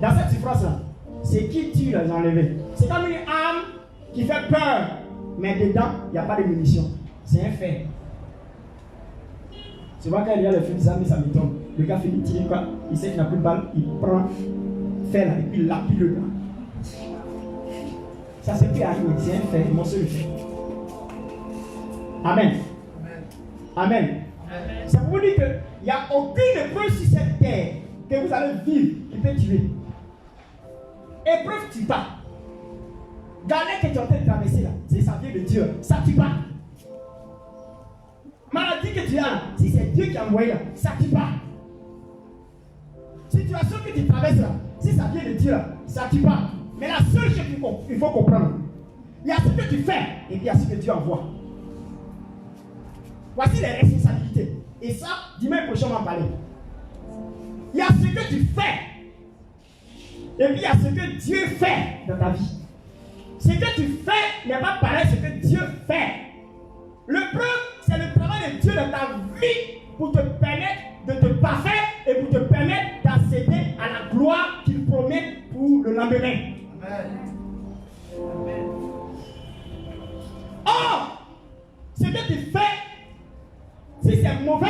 [SPEAKER 1] Dans cette souffrance-là, ce qui tue, ils ont enlevé. C'est comme une arme qui fait peur, mais dedans, il n'y a pas de munitions. C'est un fait. Tu vois, quand il y a le feu des armes, ça m'étonne. Le gars finit de tirer quoi? Il sait qu'il n'a plus de balle, il prend fait là et puis il l'appuie dedans. Ça c'est plus arrivé, c'est un fait, mon seul fait. Amen. Amen. Ça vous dit qu'il n'y a aucune épreuve sur cette terre que vous allez vivre qui peut tuer. Épreuve tue pas. Galère que tu es en train de traverser là, si ça vient de Dieu, ça tue pas. Maladie que tu as, si c'est Dieu qui a envoyé là, ça tue pas. Situation que tu traverses là, si ça vient de Dieu là, ça tue pas. Mais la seule chose qu'il faut comprendre, il y a ce que tu fais et puis il y a ce que Dieu envoie. Voici les responsabilités. Et ça, dimanche prochain, on va en parler. Il y a ce que tu fais. Et puis il y a ce que Dieu fait dans ta vie. Ce que tu fais n'est pas pareil à ce que Dieu fait. Le preuve, c'est le travail de Dieu dans ta vie pour te permettre de te parfaire et pour te permettre d'accéder à la gloire qu'il promet pour le lendemain. Amen. Or, ce que tu fais, si c'est mauvais,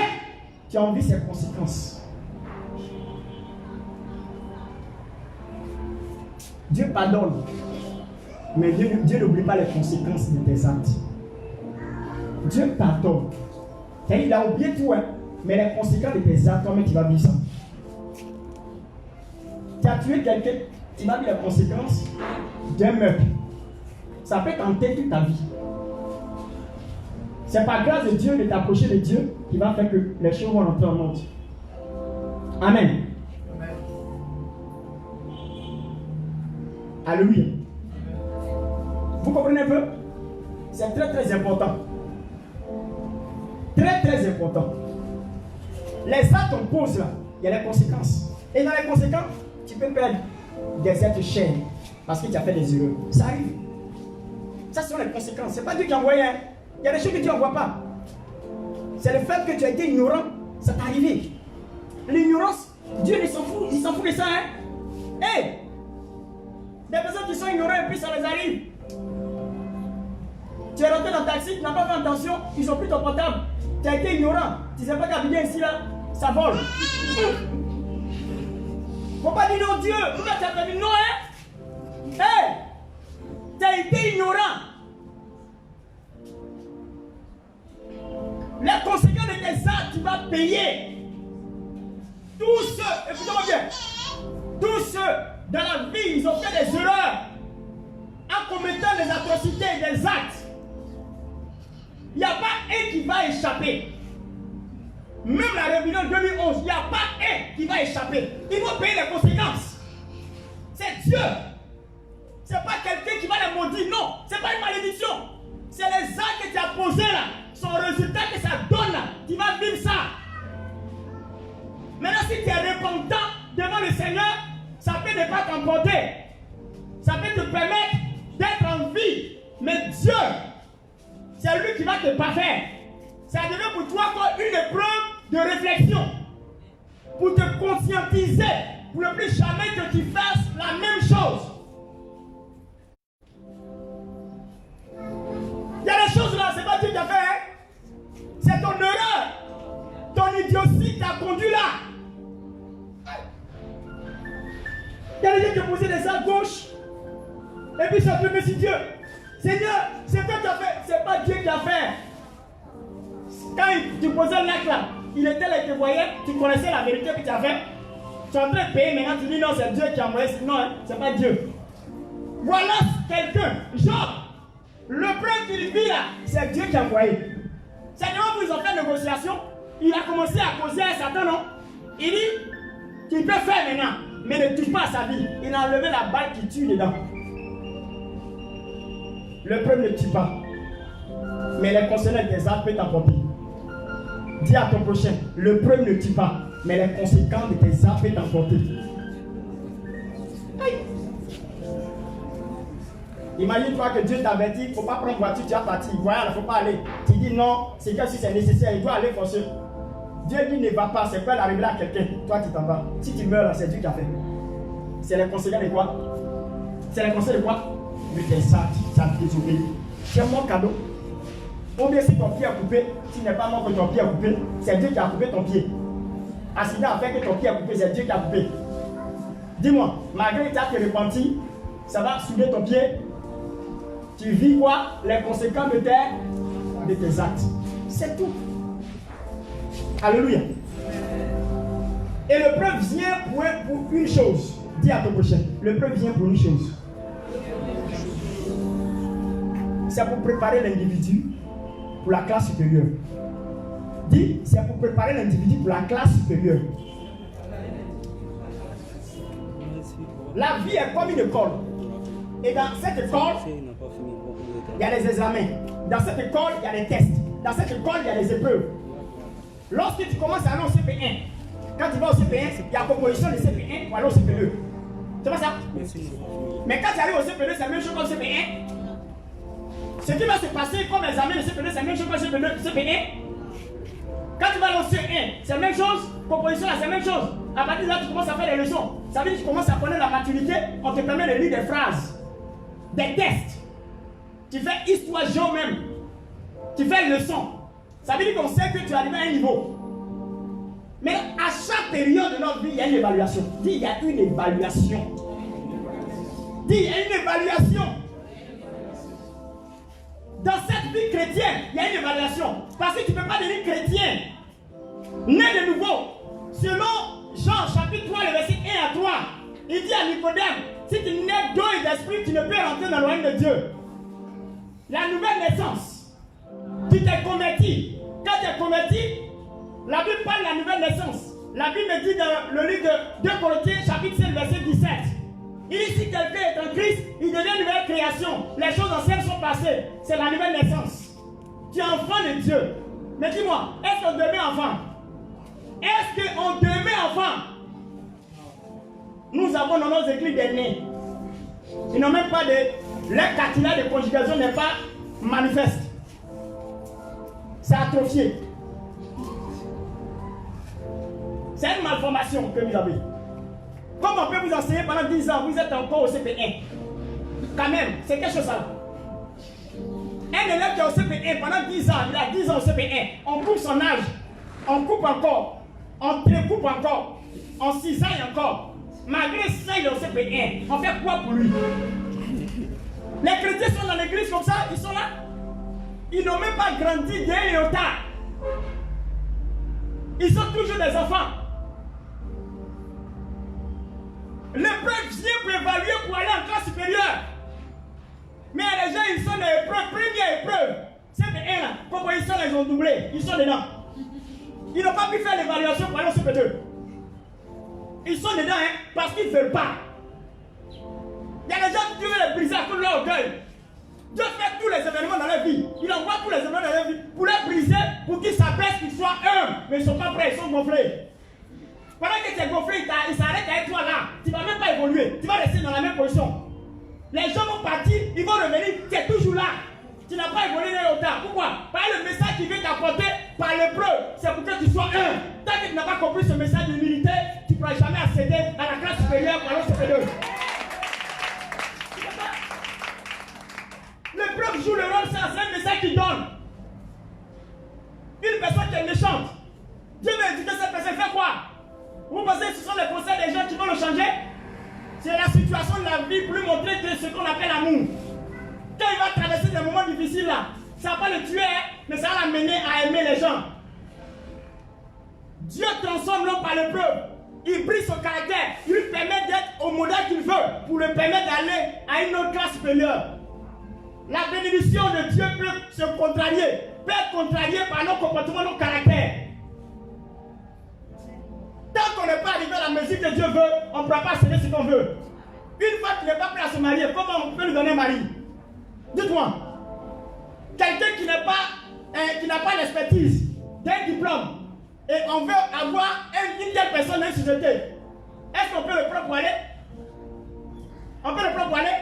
[SPEAKER 1] tu as envie ses conséquences. Dieu pardonne, mais Dieu n'oublie pas les conséquences de tes actes. Dieu pardonne. Il a oublié tout, hein, mais les conséquences de tes actes, toi-même, tu vas vivre ça. Tu as tué quelqu'un,
[SPEAKER 3] tu vas vivre les conséquences d'un meurtre. Ça peut tenter toute ta vie. C'est par grâce de Dieu de t'approcher de Dieu qui va faire que les choses vont entrer en ordre. Amen. Amen. Alléluia. Vous comprenez un peu? C'est très très important. Très très important. Les actes qu'on pose là, il y a les conséquences. Et dans les conséquences, tu peux perdre des êtres chers parce que tu as fait des erreurs. Ça arrive. Ça sont les conséquences. Ce n'est pas Dieu qui a envoyé. Il y a des choses que Dieu n'envoie pas. C'est le fait que tu as été ignorant, ça t'est arrivé. L'ignorance, Dieu il s'en fout de ça. Hey! Des personnes qui sont ignorantes et puis ça les arrive. Tu es rentré dans le taxi, tu n'as pas fait attention, ils ont pris ton portable. Tu as été ignorant, tu ne sais pas qu'à ici là, ça vole. Faut pas dire non Dieu, pourquoi tu as permis non hein? Hey! Tu as été ignorant. Les conséquences de tes actes, tu vas payer. Tous ceux, écoutez-moi bien, tous ceux dans la vie, ils ont fait des erreurs en commettant des atrocités et des actes. Il n'y a pas un qui va échapper. Même la réunion 2011, il n'y a pas un qui va échapper. Ils vont payer les conséquences. C'est Dieu. Ce n'est pas quelqu'un qui va les maudire. Non, ce n'est pas une malédiction. C'est les actes que tu as posés là. Son résultat que ça donne là. Tu vas vivre ça. Maintenant, si tu es repentant devant le Seigneur, ça peut ne pas t'emporter. Ça peut te permettre d'être en vie. Mais Dieu, c'est lui qui va te parfaire. Ça devient pour toi comme une épreuve de réflexion. Pour te conscientiser. Pour ne plus jamais que tu fasses la même chose. Il y a des choses là, c'est pas Dieu qui a fait. Hein? C'est ton erreur. Ton idiotie t'a conduit là. Il y a des gens qui ont posé des actes gauche. Et puis ça peut me dire Dieu. Seigneur, c'est toi qui as fait. C'est pas Dieu qui a fait. Quand tu posais l'acte là, il était là, il te voyait, tu connaissais la vérité que tu as fait. Tu es en train de payer, maintenant tu dis non, c'est Dieu qui a envoyé. Non, hein, c'est pas Dieu. Voilà quelqu'un, genre, le prêtre qu'il vit là, c'est Dieu qui a envoyé. C'est quand ils ont fait une négociation, il a commencé à causer à Satan, non? Il dit, tu peux faire maintenant, mais ne touche pas à sa vie. Il a enlevé la balle qui tue dedans. Le prêtre ne tue pas, mais les conséquences des actes peuvent t'emporter. Dis à ton prochain, le prêtre ne tue pas, mais les conséquences de tes actes peuvent t'emporter. Imagine-toi que Dieu t'avertit, il ne faut pas prendre voiture, tu as parti. Voilà, il ne faut pas aller. Tu dis non, c'est que si c'est nécessaire, il doit aller forcer. Dieu dit ne va pas, c'est pas arriver à quelqu'un. Toi, tu t'en vas. Si tu meurs là, c'est Dieu qui a fait. C'est les conséquences de quoi? C'est les conséquences de quoi? De tes actes, ça désobéit. C'est mon cadeau. Ou bien si ton pied a coupé, s'il n'est pas mort que ton pied a coupé, c'est Dieu qui a coupé ton pied. Accident a fait que ton pied a coupé, c'est Dieu qui a coupé. Dis-moi, malgré que tu as te repenti, ça va souder ton pied. Tu vis quoi? Les conséquences de tes actes. C'est tout. Alléluia. Et le preuve vient pour une chose. Dis à ton prochain. Le preuve vient pour une chose. C'est pour préparer l'individu pour la classe supérieure. Dis, c'est pour préparer l'individu pour la classe supérieure. La vie est comme une école. Et dans cette école, il y a les examens. Dans cette école, il y a les tests. Dans cette école, il y a les épreuves. Lorsque tu commences à aller au CP1, quand tu vas au CP1, il y a la proposition de CP1 pour aller au CP2. C'est pas ça? Mais quand tu arrives au CP2, c'est la même chose qu'au CP1. Ce qui va se passer comme examen de CP2, c'est la même chose qu'au CP1. Quand tu vas aller au C1, c'est la même chose. Proposition là, c'est la même chose. À partir de là, tu commences à faire des leçons. Ça veut dire que tu commences à connaître la maturité. On te permet de lire des phrases, des tests. Tu fais histoire géo même. Tu fais leçon. Ça veut dire qu'on sait que tu arrives à un niveau. Mais à chaque période de notre vie, il y a une évaluation. Dis, il y a une évaluation. Dis, il y a une évaluation. Dans cette vie chrétienne, il y a une évaluation. Parce que tu ne peux pas devenir chrétien, né de nouveau. Selon Jean chapitre 3, le verset 1 à 3, il dit à Nicodème, Si tu nais d'eau et d'esprit, tu ne peux rentrer dans le royaume de Dieu. La nouvelle naissance. Tu t'es converti. Quand tu es converti, la Bible parle de la nouvelle naissance. La Bible me dit dans le livre de 2 Corinthiens, chapitre 7, verset 17. Il dit si quelqu'un est en Christ, il devient une nouvelle création. Les choses anciennes sont passées. C'est la nouvelle naissance. Tu es enfant de Dieu. Mais dis-moi, est-ce qu'on demeure enfant? Est-ce qu'on demeure enfant? Nous avons dans nos églises des nés. Ils n'ont même pas de... Leur cartilage de conjugation n'est pas manifeste. C'est atrophié. C'est une malformation que vous avez. Comme on peut vous enseigner pendant 10 ans, vous êtes encore au CP1. Quand même, c'est quelque chose ça. Un élève qui est au CP1 pendant 10 ans, il a 10 ans au CP1. On coupe son âge. On coupe encore. On découpe encore. On cisaille encore. Malgré ça, il est au CP1. On fait quoi pour lui? Les chrétiens sont dans l'église comme ça, ils sont là. Ils n'ont même pas grandi d'un et au tard. Ils sont toujours des enfants. L'épreuve vient pour évaluer pour aller en classe supérieure. Mais les gens, ils sont dans l'épreuve, première épreuve. CP1 là, comment ils sont, ils ont doublé, ils sont dedans. Ils n'ont pas pu faire l'évaluation pour aller au CP2. Ils sont dedans, hein, parce qu'ils ne veulent pas. Il y a des gens qui veulent les briser à cause de leur orgueil. Dieu fait tous les événements dans leur vie. Il envoie tous les événements dans leur vie pour les briser, pour qu'ils s'abaissent, qu'ils soient humbles. Mais ils ne sont pas prêts, ils sont gonflés. Pendant que tu es gonflé, il s'arrête avec toi là. Tu ne vas même pas évoluer. Tu vas rester dans la même position. Les gens vont partir, ils vont revenir. Tu es toujours là. Tu n'as pas évolué dans le temps. Pourquoi? Par le message qui vient t'apporter par l'épreuve. C'est pour que tu sois humble. Tant que tu n'as pas compris ce message d'humilité, tu ne pourras jamais accéder à la classe supérieure par le CP2. L'épreuve joue le rôle, c'est un message qu'il donne. Une personne qui est méchante, Dieu veut éduquer cette personne, fait quoi? Vous pensez que ce sont les conseils des gens qui vont le changer? C'est la situation de la vie pour lui montrer que ce qu'on appelle l'amour. Quand il va traverser des moments difficiles là, ça va pas le tuer, mais ça va l'amener à aimer les gens. Dieu transforme l'homme par l'épreuve. Il brise son caractère. Il lui permet d'être au modèle qu'il veut pour lui permettre d'aller à une autre classe supérieure. La bénédiction de Dieu peut se contrarier, peut être contrariée par nos comportements, nos caractères. Tant qu'on n'est pas arrivé à la mesure que Dieu veut, on ne pourra pas céder ce qu'on veut. Une fois qu'il n'est pas prêt à se marier, comment on peut lui donner un mari? Dites-moi. Quelqu'un qui n'a pas l'expertise d'un diplôme et on veut avoir une telle personne dans une société, est-ce qu'on peut le prendre pour aller? On peut le prendre pour aller?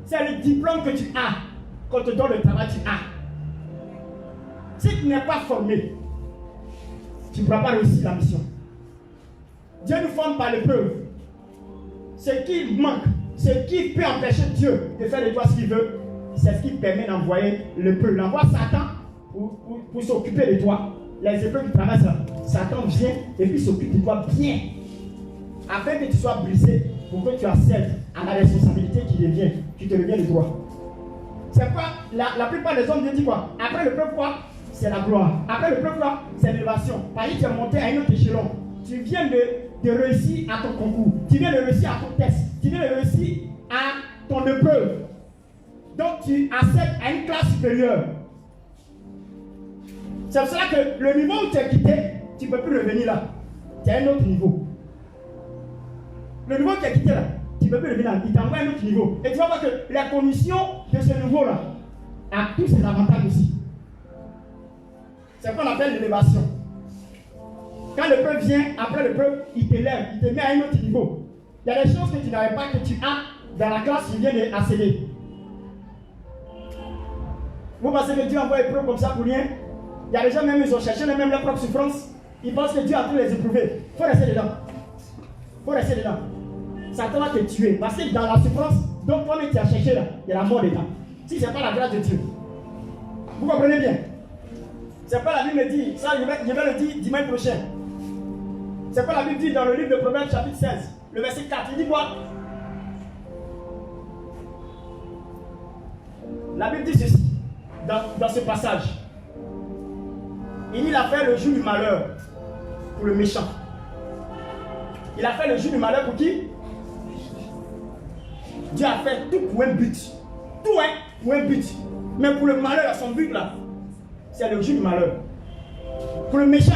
[SPEAKER 3] C'est le diplôme que tu as. Quand on te donne le travail, tu as. Si tu n'es pas formé, tu ne pourras pas réussir la mission. Dieu nous forme par l'épreuve. Ce qui manque, ce qui peut empêcher Dieu de faire de toi ce qu'il veut, c'est ce qui permet d'envoyer l'épreuve. Il envoie Satan pour s'occuper de toi. Les épreuves qui traversent, Satan vient et puis s'occupe de toi bien. Afin que tu sois brisé, pour que tu accèdes à la responsabilité qui te revient de droit. C'est quoi? La plupart des hommes disent quoi? Après l'épreuve quoi? C'est la gloire. Après l'épreuve quoi? C'est l'élévation. Parce que tu es monté à un autre échelon. Tu viens de réussir à ton concours. Tu viens de réussir à ton test. Tu viens de réussir à ton épreuve. Donc tu accèdes à une classe supérieure. C'est pour cela que le niveau où tu es quitté, tu ne peux plus revenir là. Tu as un autre niveau. Le niveau qui est quitté là, tu ne peux plus revenir là. Il t'envoie à un autre niveau. Et tu vas voir que la commission de ce niveau là a tous ses avantages aussi. C'est ce qu'on appelle l'élévation. Quand le peuple vient, après le peuple, il t'élève, il te met à un autre niveau. Il y a des choses que tu n'avais pas, que tu as dans la classe, il vient d'accéder. Vous pensez que Dieu envoie les preuves comme ça pour rien? Il y a des gens, même ils ont cherché même leur propre souffrance. Ils pensent que Dieu a pu les éprouver. Il faut rester dedans. Il faut rester dedans. Satan va te tuer. Parce que dans la souffrance, donc toi-même tu as cherché là, il y a la mort dedans. Si ce n'est pas la grâce de Dieu. Vous comprenez bien? C'est pas la Bible me dit, ça je vais le dire dimanche prochain. C'est pas la Bible dit dans le livre de Proverbes chapitre 16, le verset 4, il dit quoi? La Bible dit ceci, dans ce passage. Il a fait le jour du malheur pour le méchant. Il a fait le jour du malheur pour qui? Dieu a fait tout pour un but. Tout hein, pour un but. Mais pour le malheur, son but là, c'est le jour du malheur. Pour le méchant,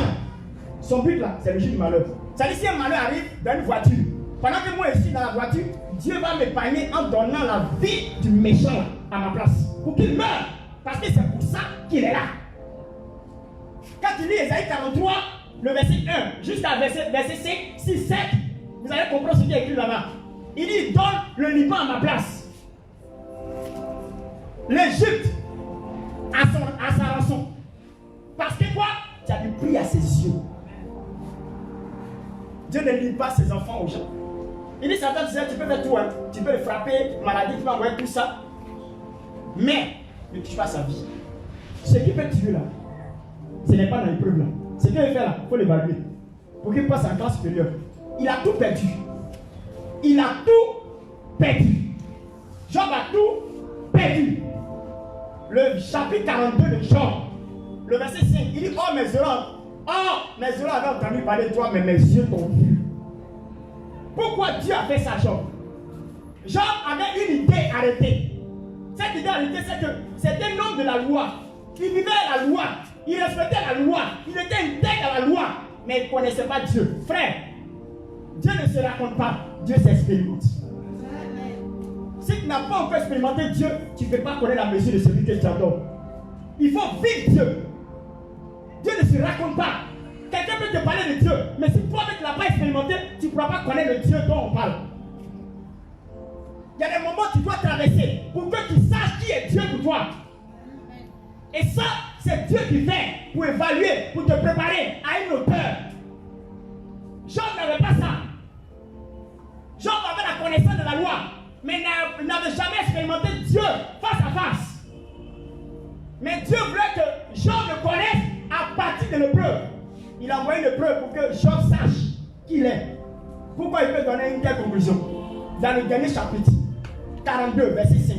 [SPEAKER 3] son but là, c'est le jour du malheur. Ça dit si un malheur arrive dans une voiture, pendant que moi ici dans la voiture, Dieu va m'épargner en donnant la vie du méchant là, à ma place. Pour qu'il meure. Parce que c'est pour ça qu'il est là. Quand tu lis Ésaïe 43, le verset 1, jusqu'à verset 5, 6, 7, vous allez comprendre ce qui est écrit là-bas. Il dit, donne le Liban à ma place. L'Égypte à sa rançon. Parce que quoi? Tu as du prix à ses yeux. Dieu ne lit pas ses enfants aux gens. Il dit, Satan disait, tu peux faire tout, hein. Tu peux le frapper, maladie, tu peux envoyer tout ça. Mais, ne touche pas sa vie. Ce qui peut tuer là, ce n'est pas dans l'épreuve là. Ce qu'il fait là, il faut l'évaluer. Pour qu'il passe en classe supérieure. Il a tout perdu. Il a tout perdu. Job a tout perdu. Le chapitre 42 de Job, le verset 5, il dit, oh mes yeux avaient entendu parler de toi, mais mes yeux t'ont vu. Pourquoi Dieu a fait ça, Job? Job avait une idée arrêtée. Cette idée arrêtée, c'est que c'était un homme de la loi. Il vivait la loi. Il respectait la loi. Il était intègre à la loi. Mais il ne connaissait pas Dieu. Frère, Dieu ne se raconte pas. Dieu s'expérimente. Si tu n'as pas encore expérimenté Dieu, tu ne peux pas connaître la mesure de celui que tu adores. Il faut vivre Dieu. Dieu ne se raconte pas. Quelqu'un peut te parler de Dieu, mais si toi tu ne l'as pas expérimenté, tu ne pourras pas connaître le Dieu dont on parle. Il y a des moments où tu dois traverser pour que tu saches qui est Dieu pour toi. Et ça, c'est Dieu qui fait pour évaluer, pour te préparer à une hauteur. Job n'avait pas ça. Job avait la connaissance de la loi, mais n'avait jamais expérimenté Dieu face à face. Mais Dieu voulait que Job le connaisse à partir de l'épreuve. Il a envoyé l'épreuve pour que Job sache qui il est. Pourquoi il peut donner une telle conclusion? Dans le dernier chapitre, 42, verset 5.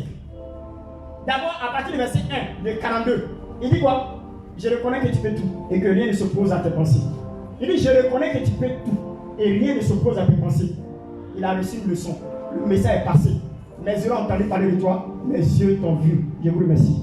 [SPEAKER 3] D'abord, à partir du verset 1, de 42, il dit quoi? Je reconnais que tu peux tout et que rien ne s'oppose à tes pensées. Il dit, je reconnais que tu peux tout et rien ne s'oppose à tes pensées. Il a reçu une leçon. Le message est passé. Mes yeux ont entendu parler de toi, mes yeux t'ont vu. Je vous remercie.